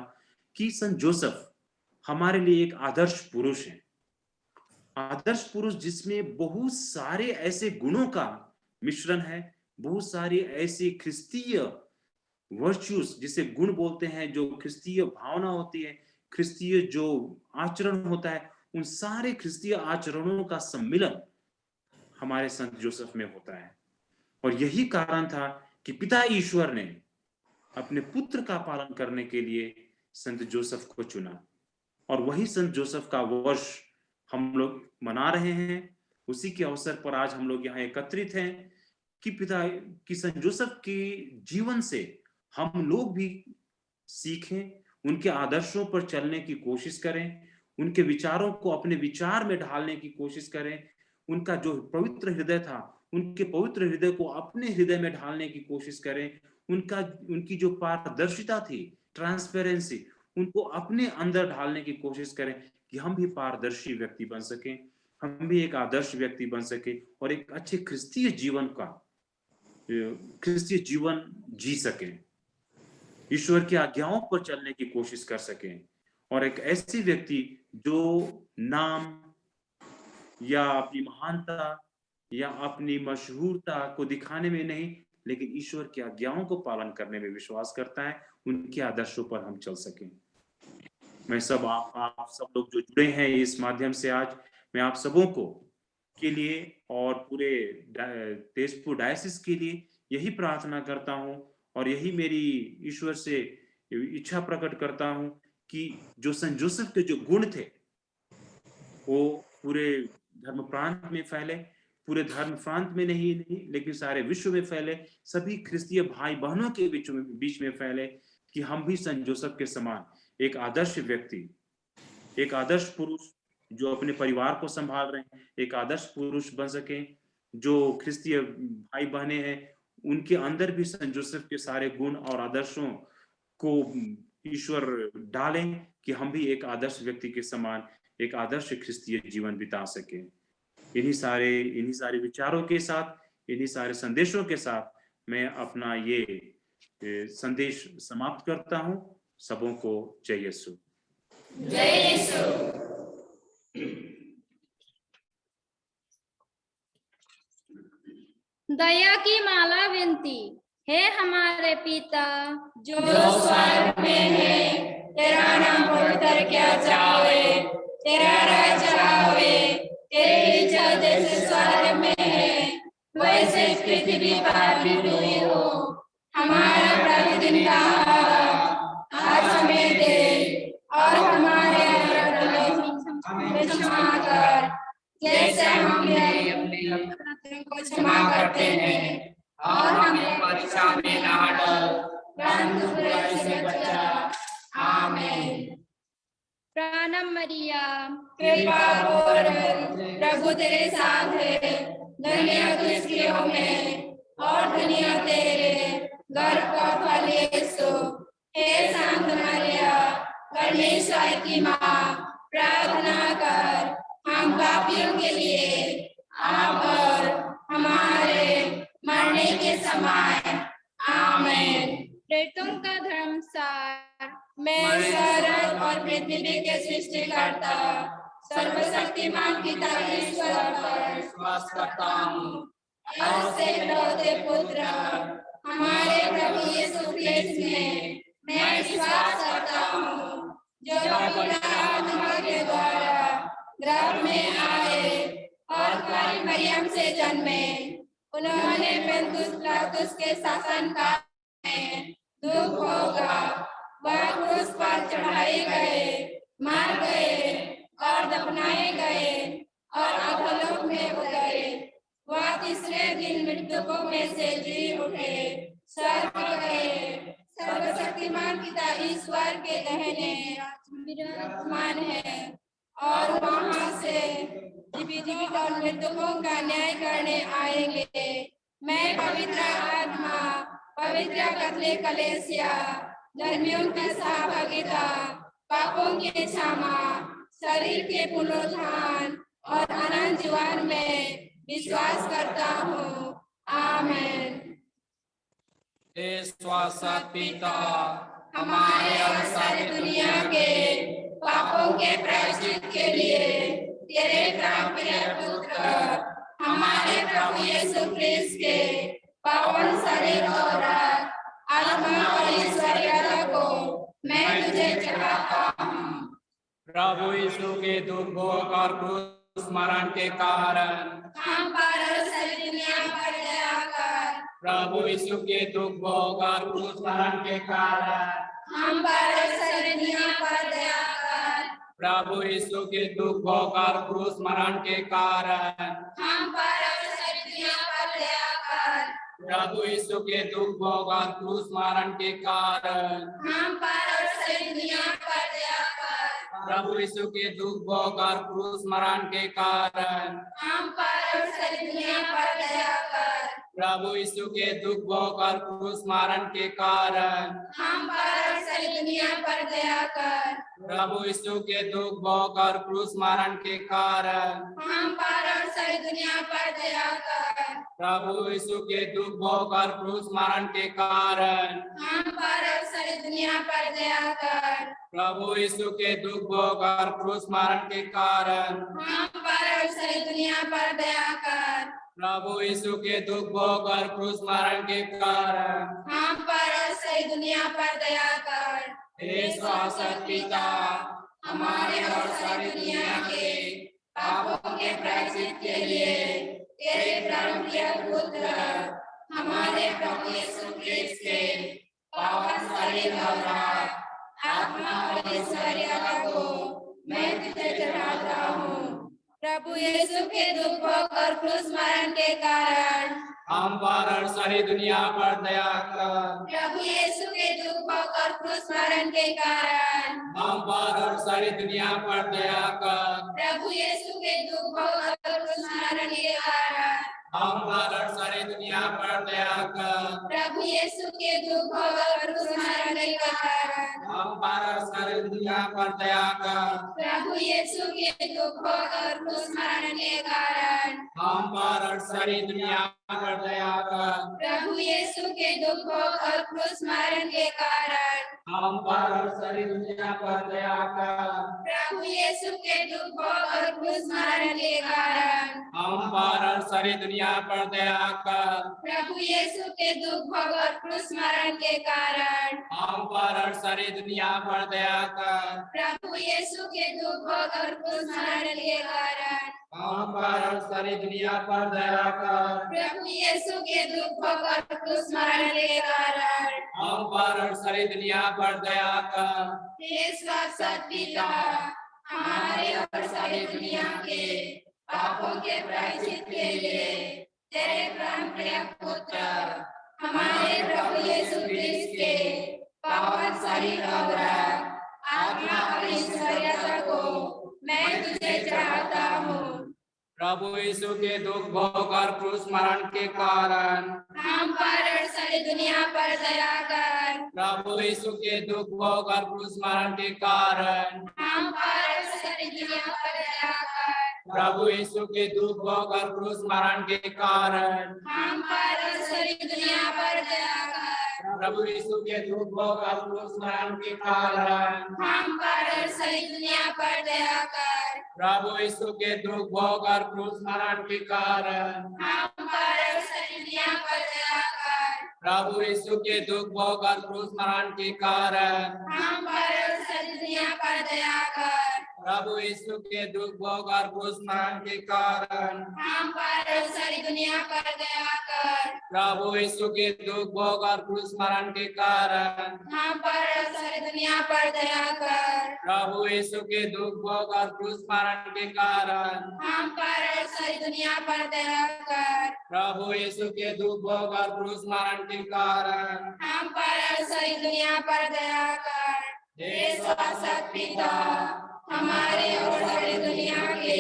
कि संत जोसेफ हमारे लिए एक आदर्श पुरुष है। आदर्श पुरुष जिसमें बहुत सारे ऐसे गुणों का मिश्रण है, बहुत सारी ऐसी ख्रिस्तीय वर्च्यूज, जिसे गुण बोलते हैं, जो ख्रिस्तीय भावना होती है, ख्रिस्तीय जो आचरण होता है, उन सारे ख्रिस्तीय आचरणों का सम्मिलन हमारे संत जोसेफ में होता है। और यही कारण था कि पिता ईश्वर ने अपने पुत्र का पालन करने के लिए संत जोसेफ को चुना। और वही संत जोसेफ का वर्ष हम लोग मना रहे हैं। उसी के अवसर पर आज हम लोग यहाँ एकत्रित हैं कि पिता की संत जोसेफ के जीवन से हम लोग भी सीखें, उनके आदर्शों पर चलने की कोशिश करें, उनके विचारों को अपने विचार में ढालने की कोशिश करें, उनका जो पवित्र हृदय था, उनके पवित्र हृदय को अपने हृदय में ढालने की कोशिश करें, उनकी जो पारदर्शिता थी, ट्रांसपेरेंसी, उनको अपने अंदर ढालने की कोशिश करें कि हम भी पारदर्शी व्यक्ति बन सकें, हम भी एक आदर्श व्यक्ति बन सके और एक अच्छे क्रिस्तीय जीवन जी सकें, ईश्वर की आज्ञाओं पर चलने की कोशिश कर सकें, और एक ऐसे व्यक्ति जो नाम या अपनी महानता या अपनी मशहूरता को दिखाने में नहीं, लेकिन ईश्वर की आज्ञाओं को पालन करने में विश्वास करता है, उनके आदर्शों पर हम चल सकें। मैं सब आप सब लोग जो जुड़े हैं इस माध्यम से, आज मैं आप सबों को के लिए और पूरे तेजपुर डायसिस के लिए यही प्रार्थना करता हूं, और यही मेरी ईश्वर से इच्छा प्रकट करता हूं कि जो संत जोसेफ के जो गुण थे वो पूरे धर्म प्रांत में फैले, पूरे धर्म प्रांत में नहीं लेकिन सारे विश्व में फैले, सभी क्रिस्तीय भाई बहनों के बीच में फैले, कि हम भी संत जोसेफ के समान एक आदर्श व्यक्ति, एक आदर्श पुरुष जो अपने परिवार को संभाल रहे हैं, एक आदर्श पुरुष बन सके। जो क्रिस्तीय भाई बहने हैं उनके अंदर भी संत जोसेफ के सारे गुण और आदर्शों को ईश्वर डालें कि हम भी एक आदर्श व्यक्ति के समान एक आदर्श क्रिस्तीय जीवन बिता सके। इन्हीं सारे विचारों के साथ, इन्हीं सारे संदेशों के साथ मैं अपना ये संदेश समाप्त करता हूं। सबों को जय यीशु।
जय यीशु।
दया की माला विनती। हे हमारे पिता
जो स्वर्ग में है, तेरा नाम पवित्र किया जाए, तेरा राज्य आवे, तेरी इच्छा जैसे स्वर्ग में है वैसे पृथ्वी पर भी हुई हो। हमारा प्रतिदिन का आहार आज हमें दे, और हमारे अपराध हमें क्षमा कर, जैसे हम भी अपने अपराधियों को क्षमा करते हैं, और हमें परीक्षा में ना डाल, परंतु बुराई से बचा। आमीन।
प्राणम मरिया,
कृपा पूर्ण प्रभु तेरे साथ है, धन्य तू स्त्रियों में, और धन्य तेरे गर्भ का फल यीशु। हे संत मरिया, परमेश्वर की माँ, प्रार्थना कर हम पापियों के लिए, अब और हमारे मरने के समय। आमीन।
प्रेतों का धर्मसार,
मैं स्वर्ग और पृथ्वी के सृष्टिकर्ता सर्वशक्तिमान पिता ईश्वर पर विश्वास करता हूँ, और उसके इकलौते पुत्र हमारे प्रभु यीशु क्रिस्त में मैं विश्वास करता हूँ, जो पवित्र आत्मा के द्वारा गर्भ में आए और कुंवारी मरियम से जन्मे। उन्होंने पेंतुस पिलातुस के शासनकाल में दुख भोगा, वह क्रूस पर चढ़ाए गए, मार गए और दफनाए गए, और अधोलोक में उतरे। वह तीसरे दिन मृतकों में से जी उठे, स्वर्ग गए, सर्वशक्तिमान पिता ईश्वर के दाहिने विराजमान है, और वहां से जीवितों और मृतकों का न्याय करने आएंगे। मैं पवित्र आत्मा, पवित्र कत्ले कलेसिया, धर्मियों की सहभागिता, पापों की क्षमा, शरीर के पुनरुत्थान और अनंत जीवन में विश्वास करता हूँ। आमीन।
हे शाश्वत पिता,
हमारे और सारी दुनिया के पापों के प्रायश्चित के लिए तेरे प्राणप्रिय पुत्र हमारे प्रभु यीशु क्रिस्त के पावन शरीर और आत्मा और ईश्वरीयता को मैं तुझे चढ़ाता हूँ।
प्रभु यीशु के दुख भोग और क्रूस मरण के कारण
हम पर और सारी दुनिया पर दया कर।
प्रभु यीशु के दुख भोग और क्रूस मरण के कारण
हम पर और सारी दुनिया पर दया कर।
प्रभु यीशु के दुख भोग और क्रूस मरण के कारण
हम पर और सारी दुनिया पर दया कर।
प्रभु यीशु के दुख भोग और क्रूस मरण के कारण
हम पर और सारी दुनिया पर दया कर।
प्रभु यीशु के दुख भोग और क्रूस मरण के कारण
हम पर और सारी दुनिया पर दया कर।
प्रभु यीशु के दुख भोग और क्रूस मरण के कारण
हम पर और सारी दुनिया पर दया कर।
प्रभु यीशु के दुख भोग और क्रूस मरण के कारण
हम पर और सारी दुनिया पर दया कर।
प्रभु यीशु के दुख भोग और क्रूस मरण के कारण
हम पर और सारी दुनिया पर दया कर।
प्रभु यीशु के दुख भोग और क्रूस मरण के कारण
हम पर और सारी दुनिया पर दया कर।
प्रभु यीशु के दुख भोग और क्रूस मरण के कारण
हम पर और सारी दुनिया पर दया कर।
हे शाश्वत पिता,
हमारे और सारी दुनिया के पापों के प्रायश्चित के लिए तेरे प्राणप्रिय पुत्र हमारे प्रभु यीशु क्रिस्त के पावन शरीर और आत्मा और ईश्वरीयता को मैं तुझे चढ़ाता हूँ। प्रभु यीशु के दुख भोग और क्रूस मरण के कारण
हम पर और सारी दुनिया पर दया कर।
प्रभु यीशु के दुख भोग और क्रूस मरण के कारण
हम पर और सारी दुनिया पर दया कर।
प्रभु यीशु के दुख भोग और क्रूस मरण के कारण
हम पर और सारी दुनिया पर दया कर।
प्रभु यीशु के दुख भोग और क्रूस मरण के कारण
हम पर और सारी दुनिया पर दया कर।
प्रभु यीशु के दुख भोग और क्रूस मरण के कारण
हम पर और सारी दुनिया पर दया कर।
प्रभु यीशु के दुख भोग और क्रूस मरण के कारण
हम पर और सारी दुनिया पर दया कर।
प्रभु यीशु के दुख भोग और क्रूस मरण के कारण
हम पर और सारी दुनिया पर दया कर।
प्रभु यीशु के दुख भोग और क्रूस मरण के कारण
हम पर और सारी दुनिया पर दया कर।
प्रभु यीशु के दुख भोग और क्रूस मरण के कारण
हम पर और सारी दुनिया पर दया कर।
प्रभु यीशु के दुख भोग और क्रूस मरण के कारण
हम पर और सारी दुनिया पर दया कर।
हे शाश्वत पिता, हमारे और सारी दुनिया के पापों के प्रायश्चित के लिए तेरे प्राण प्रिय पुत्र हमारे प्रभु यीशु क्रिस्त के पावन शरीर और आत्मा और ईश्वरीयता को मैं तुझे चढ़ाता हूँ।
प्रभु यीशु के दुख भोग और क्रूस मरण के कारण
हम पर और सारी दुनिया पर दया कर।
प्रभु यीशु के दुख भोग और क्रूस मरण के कारण
हम पर और सारी दुनिया पर दया कर।
प्रभु यीशु के दुख भोग और क्रूस मरण के कारण
हम पर और सारी दुनिया पर दया कर।
प्रभु यीशु के दुख भोग और क्रूस मरण के कारण
हम पर और सारी दुनिया पर दया कर।
प्रभु यीशु के दुख भोग और क्रूस मरण के कारण
हम पर और सारी दुनिया पर दया कर।
प्रभु यीशु के दुख भोग और क्रूस मरण के कारण
हम पर और सारी दुनिया पर दया कर।
प्रभु यीशु के दुख भोग और क्रूस मरण के कारण
हम पर और सारी दुनिया पर दया कर।
प्रभु यीशु के दुख भोग और क्रूस मरण के कारण
हम पर और सारी दुनिया पर दया कर।
प्रभु यीशु के दुख भोग और क्रूस मरण के कारण
हम पर और सारी दुनिया पर दया कर।
प्रभु यीशु के दुख भोग और क्रूस मरण के कारण
हम पर और सारी दुनिया पर दया कर। हे शाश्वत पिता, हमारे और सारी दुनिया के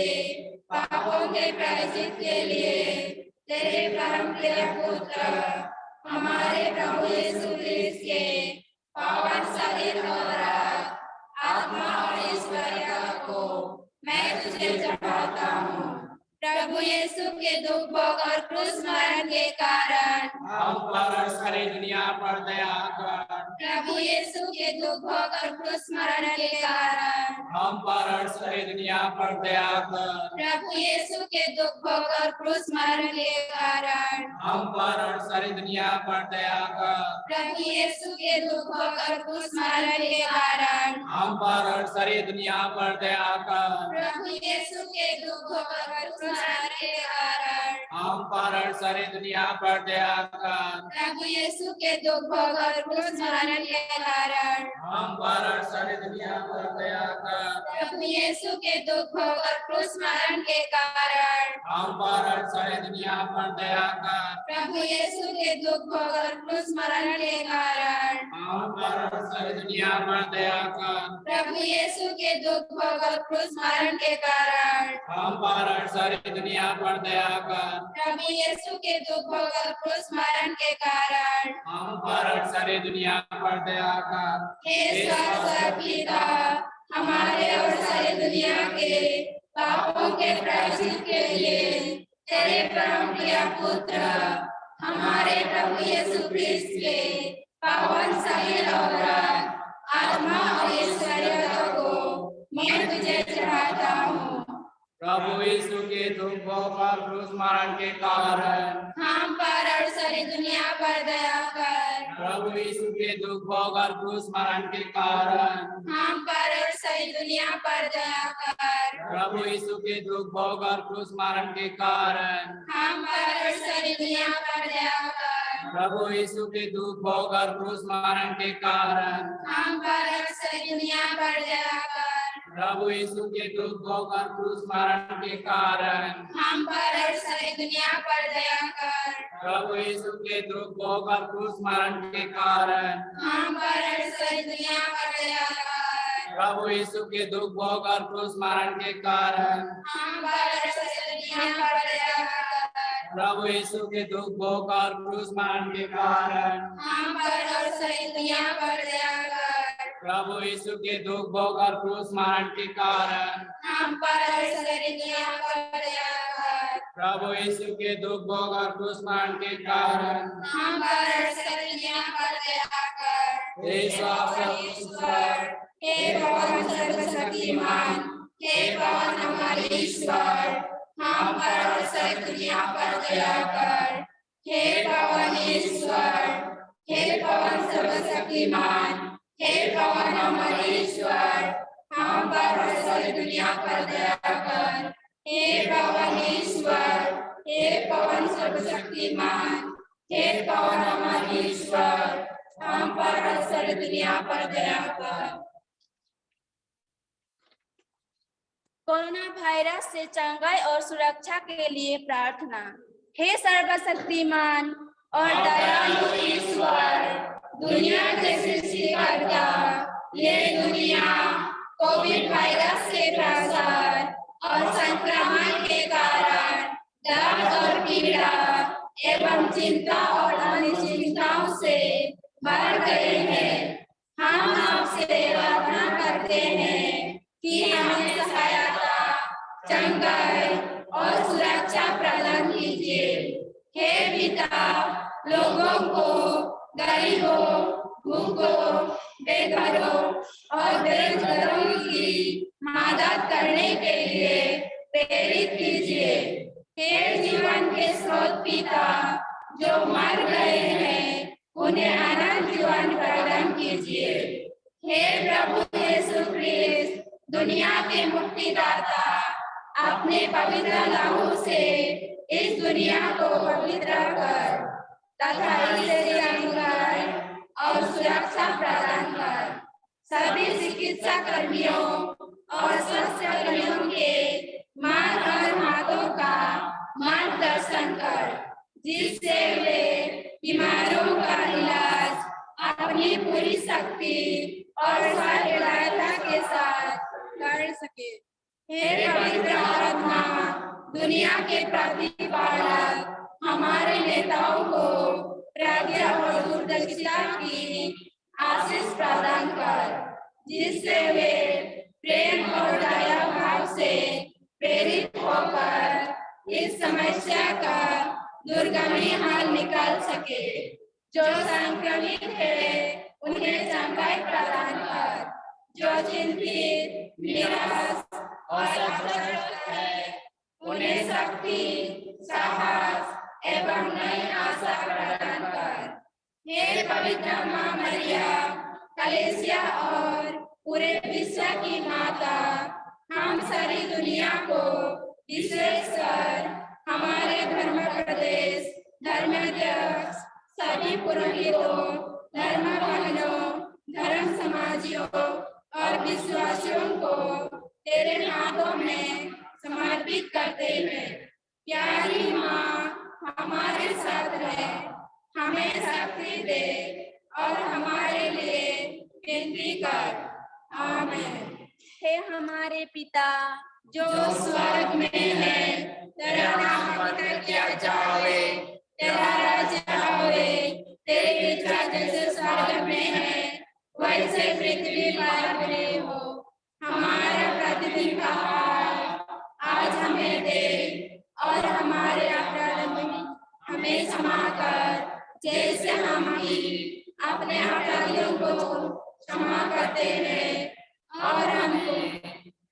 पापों के प्रायश्चित के लिए तेरे परम प्रिय पुत्र हमारे प्रभु यीशु क्रिस्त के पावन शरीर और आत्मा और ईश्वरीयता को मैं तुझे चढ़ाता हूँ। प्रभु यीशु के दुख भोग और क्रूस मरण के कारण
हम पर और सारी दुनिया पर दया कर।
प्रभु यीशु के दुख भोग और क्रूस मरण के कारण
हम पर और सारी दुनिया पर दया कर।
प्रभु यीशु के दुख भोग और क्रूस मरण के कारण
हम पर और सारी दुनिया पर दया कर।
प्रभु यीशु के दुख भोग और क्रूस मरण के कारण
हम पर और सारी दुनिया पर दया कर।
प्रभु यीशु के दुख भोग और क्रूस मरण के कारण
हम पर और सारी दुनिया पर दया कर।
प्रभु यीशु के दुख भोग और क्रूस मरण के कारण
हम पर और सारी दुनिया पर दया कर।
प्रभु यीशु के दुख भोग और क्रूस मरण के कारण
हम पर और सारी दुनिया पर दया कर।
प्रभु यीशु के दुख भोग और क्रूस मरण के कारण
हम पर और सारी दुनिया पर दया कर।
प्रभु यीशु के दुख भोग और क्रूस मरण के कारण
हम पर और सारी दुनिया पर दया कर।
प्रभु यीशु के दुख भोग और क्रूस मरण के कारण
हम पर और सारी दुनिया पर दया कर।
हे शाश्वत पिता, हमारे और सारी दुनिया के पापों के प्रायश्चित के लिए तेरे परम प्रिय पुत्र हमारे प्रभु यीशु क्रिस्त के पावन शरीर और आत्मा और ईश्वरीयता को मैं तुझे चढ़ाता हूँ।
प्रभु यीशु के दुख भोग और क्रूस मरण के कारण
हम पर और सारी दुनिया पर दया कर।
प्रभु यीशु के दुख भोग और क्रूस मरण के कारण
हम पर और सारी दुनिया पर दया कर।
प्रभु यीशु के दुख भोग और क्रूस मरण के कारण
हम पर और सारी दुनिया पर दया कर।
प्रभु यीशु के दुख भोग और क्रूस मरण के कारण
हम पर और सारी दुनिया पर दया कर।
प्रभु यीशु के दुख भोग और क्रूस मरण के कारण
हम पर और सारी दुनिया पर दया कर।
प्रभु यीशु के दुख भोग और क्रूस मरण के कारण
हम पर और सारी दुनिया पर दया कर।
प्रभु यीशु के दुख भोग और क्रूस मरण के कारण
हम पर और सारी दुनिया पर दया कर।
प्रभु यीशु के दुख भोग और क्रूस मरण के कारण
हम पर और सारी दुनिया पर दया कर।
प्रभु यीशु के दुख भोग और क्रूस मरण के कारण
हम पर और सारी दुनिया पर दया कर।
प्रभु यीशु के दुख भोग और क्रूस मरण के कारण
हम पर और सारी दुनिया पर दया कर।
हे सर्वशक्तिमान,
हे भगवान सर्वशक्तिमान, हे भगवान हमारे ईश्वर, हम पर और सारी दुनिया पर दया कर। हे भगवान ईश्वर, हे भगवान सर्वशक्तिमान, हे भगवान हमारे ईश्वर, हम पर और सारी दुनिया पर दया कर। हे भगवान ईश्वर, हे भगवान सर्वशक्तिमान, हे भगवान हमारे ईश्वर, हम पर और सारी दुनिया पर दया कर।
कोरोना वायरस से चंगाई और सुरक्षा के लिए प्रार्थना। हे सर्वशक्तिमान और दयालु ईश्वर, दुनिया के सृष्टिकर्ता, ये दुनिया कोविड वायरस के प्रसार और संक्रमण के कारण दर्द और पीड़ा एवं चिंता और अनिश्चितताओं से भर गए हैं। हम आपसे प्रार्थना करते हैं कि हमें सहायता, चंगाई और सुरक्षा प्रदान कीजिए। हे पिता, लोगों को, गरीबों, भूखों, बेघरों और बेरोजगारों की मदद करने के लिए प्रेरित कीजिए। हे जीवन के स्रोत पिता, जो मर गए हैं, उन्हें अनंत जीवन प्रदान कीजिए। हे प्रभु यीशु ख्रिस्त, दुनिया के मुक्तिदाता, अपने पवित्र लहू से इस दुनिया को पवित्र कर तथा इसे चंगाई और सुरक्षा प्रदान कर। सभी चिकित्सा कर्मियों और स्वास्थ्य कर्मियों के मन और हाथों का मार्गदर्शन कर, जिससे वे बीमारों का इलाज अपनी पूरी शक्ति और सहायता के साथ कर सके। हे पवित्र आत्मा, दुनिया के प्रतिपालक, हमारे नेताओं को प्रज्ञा और दूरदर्शिता की आशीष प्रदान कर, जिससे वे प्रेम और दया भाव से प्रेरित होकर इस समस्या का दुर्गमी हल निकाल सके। जो संक्रमित है, उन्हें चंगाई प्रदान कर। जो चिंतित, निराश और अवसाद है, उन्हें शक्ति, साहस एवं नई आशा प्रदान कर। हे पवित्र मां मरिया, कलीसिया और पूरे विश्व की माता, हम सारी दुनिया को, विशेषकर हमारे धर्म प्रदेश, धर्माध्यक्ष, सभी पुरोहितों, धर्म बहनों, धर्म समाजियों और विश्वासियों को तेरे हाथों में समर्पित करते हैं। प्यारी माँ, हमारे साथ रहे, हमें शक्ति दे और हमारे लिए विनती कर। आमीन। हे हमारे पिता, जो स्वर्ग में है, तेरा नाम पवित्र किया जावे, तेरा राज्य आवे, तेरी इच्छा जैसे स्वर्ग में है, वैसे पृथ्वी पर भी हो। हमारा प्रतिदिन का आहार आज हमें दे और हमारे अपराध हमें क्षमा कर, जैसे हम भी अपने अपराधियों को क्षमा करते हैं, और हमको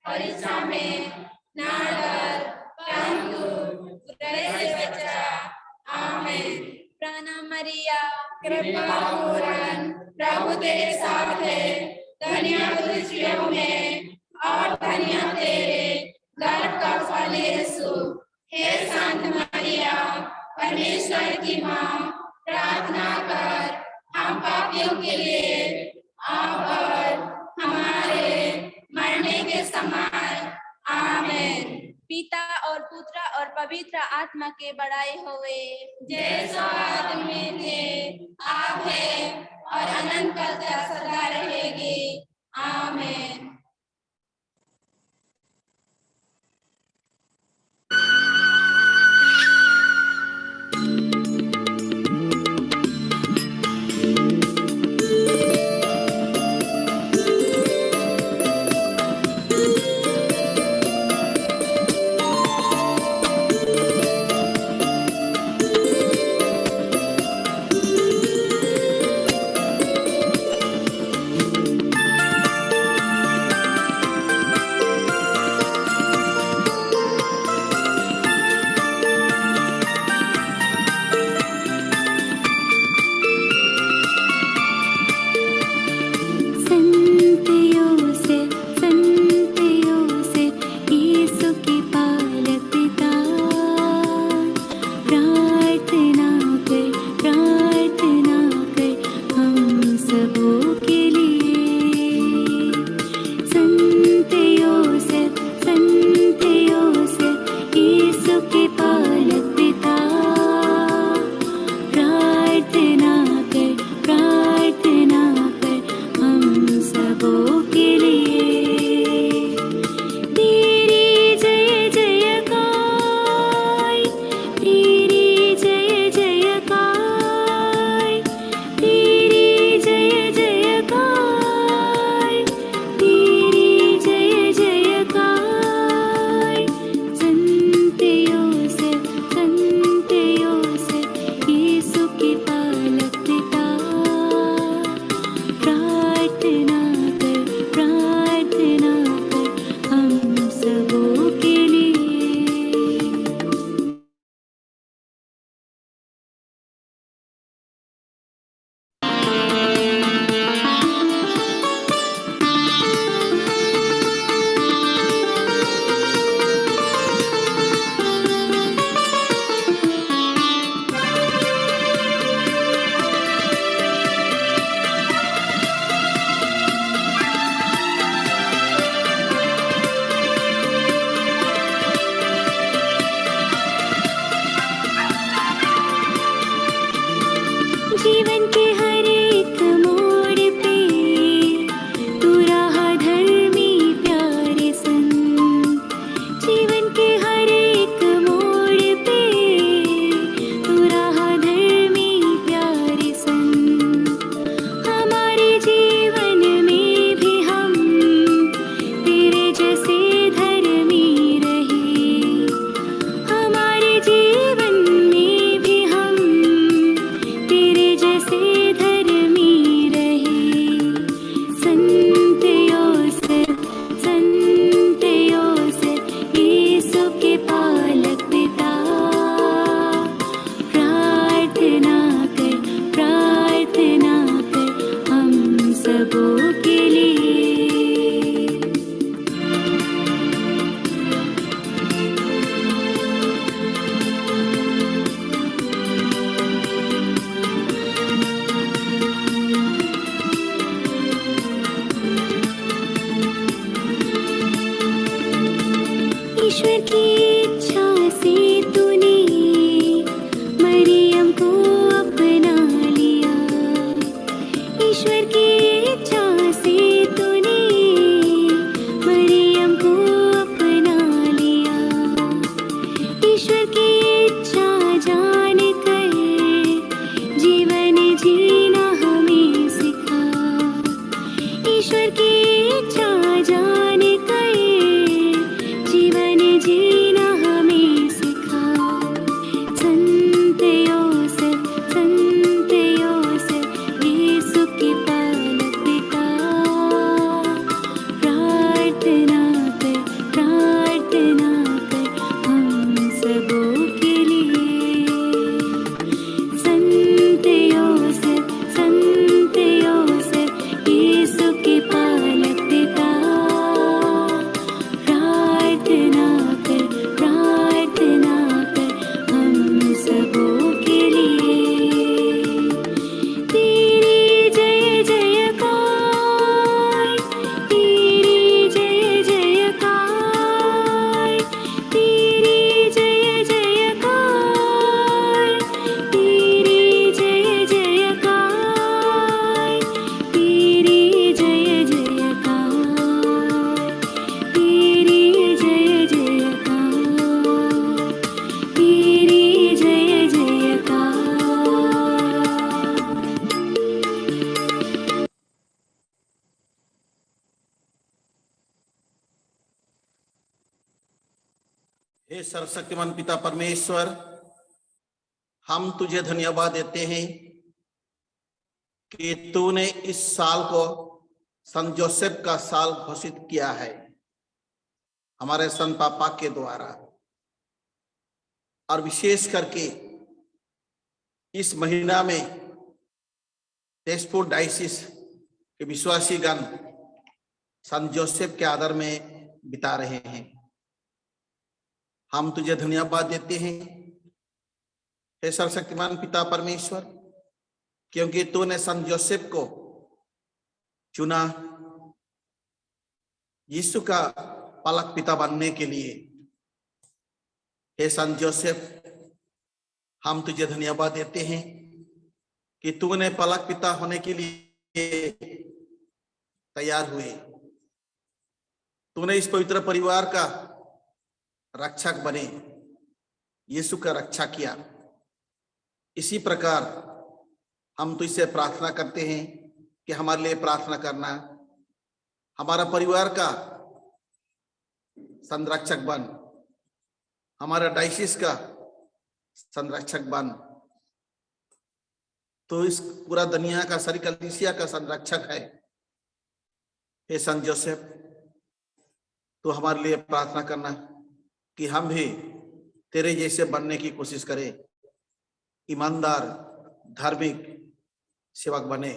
परीक्षा में ना डाल, परंतु बुराई से बचा। आमीन। प्रणाम मरिया, कृपा पूर्ण, प्रभु तेरे साथ है, धन्य तू स्त्रियों में और धन्य तेरे गर्भ का फल यीशु। हे संत मरिया, परमेश्वर की माँ, प्रार्थना कर हम पापियों के लिए, अब और हमारे मरने के समय। आमीन। पिता और पुत्र और पवित्र आत्मा के बड़ाई होवे, जैसा आदि में थे, आप है और अनंत काल तक सदा रहेगी। आमीन।
ईश्वर की इच्छा से तूने मरियम को अपना लिया। ईश्वर की इच्छा जान कर जीवन जीना हमें सिखा। ईश्वर की इच्छा जान कर जीवन जीना हमें सिखा। संत योसेफ यीशु के पालक पिता, प्रार्थना कर हम सबों के लिए। संत योसेफ यीशु के पालक पिता, प्रार्थना कर हम सबों के लिए। तेरी जय जयकार, तेरी जय जयकार, तेरी जय जयकार, तेरी जय जयकार, तेरी जय जयकार, तेरी जय जयकार, तेरी जय जयकार।
हे सर्वशक्तिमान पिता परमेश्वर, हम तुझे धन्यवाद देते हैं कि तूने इस साल को संत जोसेफ का साल घोषित किया है हमारे संत पापा के द्वारा। और विशेष करके इस महीना में तेजपुर डायसिस के विश्वासीगण संत जोसेफ के आदर में बिता रहे हैं। हम तुझे धन्यवाद देते हैं हे सर्वशक्तिमान पिता परमेश्वर, क्योंकि तूने संत जोसेफ को चुना यीशु का पालक पिता बनने के लिए। हे संत जोसेफ, हम तुझे धन्यवाद देते हैं कि तूने पालक पिता होने के लिए तैयार हुए। तूने इस पवित्र परिवार का रक्षक बने, यीशु का रक्षा किया। इसी प्रकार हम तुझसे प्रार्थना करते हैं कि हमारे लिए प्रार्थना करना, हमारा परिवार का संरक्षक बन, हमारा डायसिस का संरक्षक बन। तो इस पूरा दुनिया का सारी कलीसिया का संरक्षक है। हे संत जोसेफ, तो हमारे लिए प्रार्थना करना कि हम भी तेरे जैसे बनने की कोशिश करें, ईमानदार धार्मिक सेवक बने।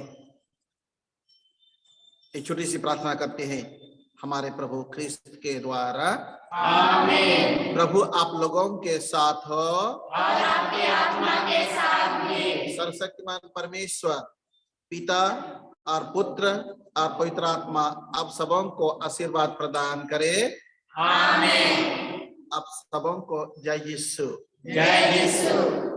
एक छोटी सी प्रार्थना करते हैं हमारे प्रभु ख्रिस्त के द्वारा।
आमीन।
प्रभु आप लोगों के साथ हो
और आपके आत्मा के साथ भी।
सर्वशक्तिमान परमेश्वर पिता और पुत्र और पवित्र आत्मा आप सबों को आशीर्वाद प्रदान करे।
आमीन।
आप सबों को जय यीशु।
जय यीशु।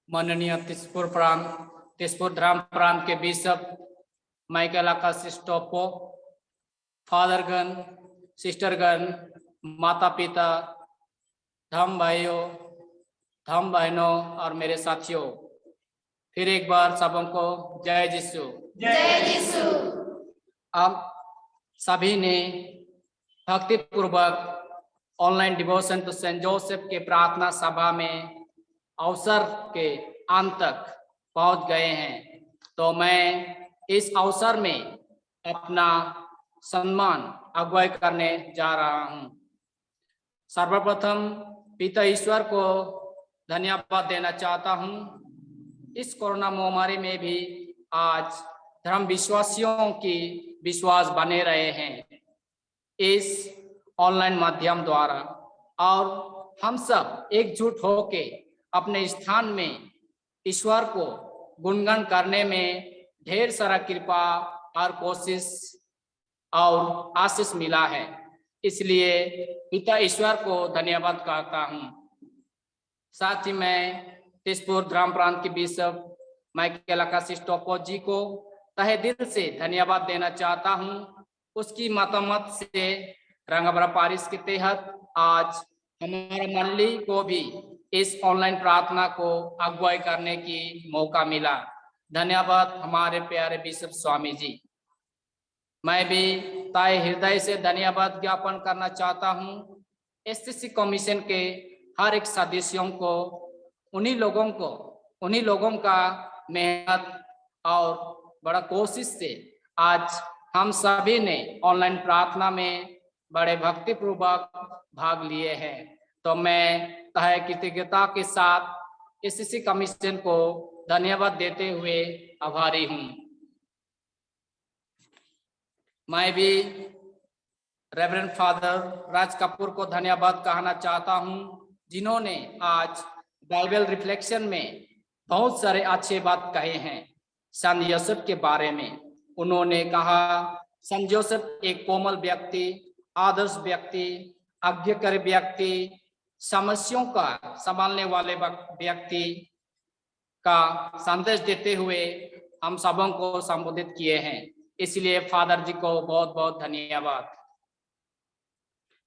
माननीय तेजपुर धर्म प्रांत के बिशप माइकल आकाशिस्टोपो, फादरगण, सिस्टरगण, माता पिता, धर्म भाइयों, धर्म बहनों और मेरे साथियों, फिर एक बार सबों को जय यीशु।
जय यीशु।
आप सभी ने भक्ति पूर्वक online devotion to saint Joseph के प्रार्थना सभा में अवसर के अंत तक पहुंच गए हैं। तो मैं इस अवसर में अपना सम्मान अगुवाई करने जा रहा हूं। सर्वप्रथम पिता ईश्वर को धन्यवाद देना चाहता हूं। इस कोरोना महामारी में भी आज धर्म विश्वासियों की विश्वास बने रहे हैं इस ऑनलाइन माध्यम द्वारा, और हम सब एकजुट होके अपने स्थान में ईश्वर को गुणगान करने में ढेर सारा कृपा और कोशिश और आशीष मिला है, इसलिए पिता ईश्वर को धन्यवाद करता हूँ। साथ ही मैं तेजपुर ग्राम प्रांत के बिशप माइकल आकाशिष टोपो जी को तहे दिल से धन्यवाद देना चाहता हूँ। उसकी मतामत से रंगाबरा पारिश के तहत आज हमारे मंडली को भी इस ऑनलाइन प्रार्थना को अगुवाई करने की मौका मिला। धन्यवाद हमारे प्यारे बिशप स्वामी जी। मैं भी तहे हृदय से धन्यवाद ज्ञापन करना चाहता हूँ एससीसी कमीशन के हर एक सदस्यों को। उन्हीं लोगों का मेहनत और बड़ा कोशिश से आज हम सभी ने ऑनलाइन प्रार्थना में बड़े भक्तिपूर्वक भाग लिए हैं। तो मैं तहे कृतज्ञता के साथ एससीसी कमीशन को धन्यवाद देते हुए आभारी हूँ। मैं भी रेवरेंड फादर राज कपूर को धन्यवाद कहना चाहता हूँ, जिन्होंने आज बाइबल रिफ्लेक्शन में बहुत सारे अच्छे बात कहे हैं संत योसेफ के बारे में। उन्होंने कहा संत योसेफ एक कोमल व्यक्ति, आदर्श व्यक्ति, आज्ञाकारी व्यक्ति, समस्याओं का संभालने वाले व्यक्ति का संदेश देते हुए हम सबों को संबोधित किए हैं। इसलिए फादर जी को बहुत बहुत धन्यवाद।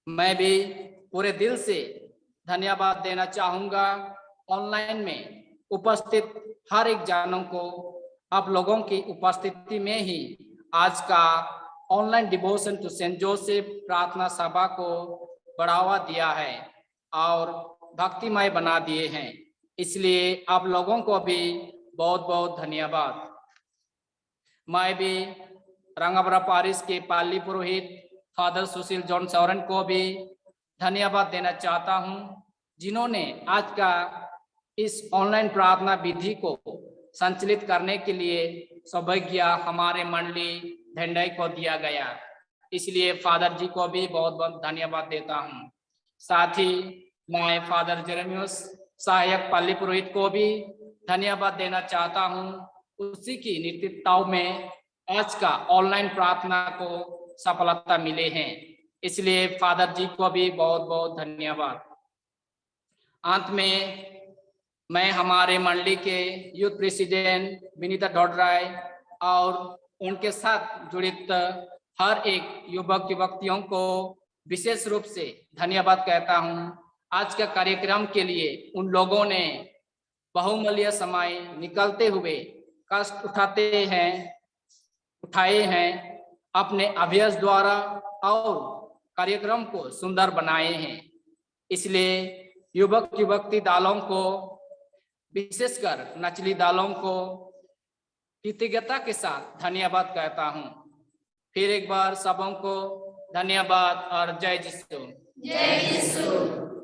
मैं भी पूरे दिल से धन्यवाद देना चाहूंगा ऑनलाइन में उपस्थित हर एक जनों को। आप लोगों की उपस्थिति में ही आज का online devotion to saint Joseph प्रार्थना सभा को बढ़ावा दिया है और भक्तिमय बना दिए हैं। इसलिए आप लोगों को भी बहुत बहुत धन्यवाद। मैं भी रंगाबरा पारिश के पाली पुरोहित फादर सुशील जॉन सौरन को भी धन्यवाद देना चाहता हूं, जिन्होंने आज का इस ऑनलाइन प्रार्थना विधि को संचालित करने के लिए सौभाग्य हमारे मंडली ढंडाई को दिया गया। इसलिए फादर जी को भी बहुत बहुत धन्यवाद देता हूं। साथ ही मैं फादर जेरेमियस सहायक पाली पुरोहित को भी धन्यवाद देना चाहता हूं। उसी की नेतृत्व में आज का ऑनलाइन प्रार्थना को सफलता मिले हैं, इसलिए फादर जी को भी बहुत बहुत धन्यवाद। अंत में मैं हमारे मंडली के यूथ प्रेसिडेंट विनीता ढोडराय और उनके साथ जुड़ित हर एक युवक युवतियों को विशेष रूप से धन्यवाद कहता हूं। आज का कार्यक्रम के लिए उन लोगों ने बहुमूल्य समय निकलते हुए कष्ट उठाए हैं, अपने अभ्यास द्वारा और कार्यक्रम को सुंदर बनाए हैं। इसलिए युवक युवती दलों को, विशेषकर नचली दलों को कृतज्ञता के साथ धन्यवाद कहता हूं। फिर एक बार सबों को धन्यवाद और जय यीशु।
जय यीशु।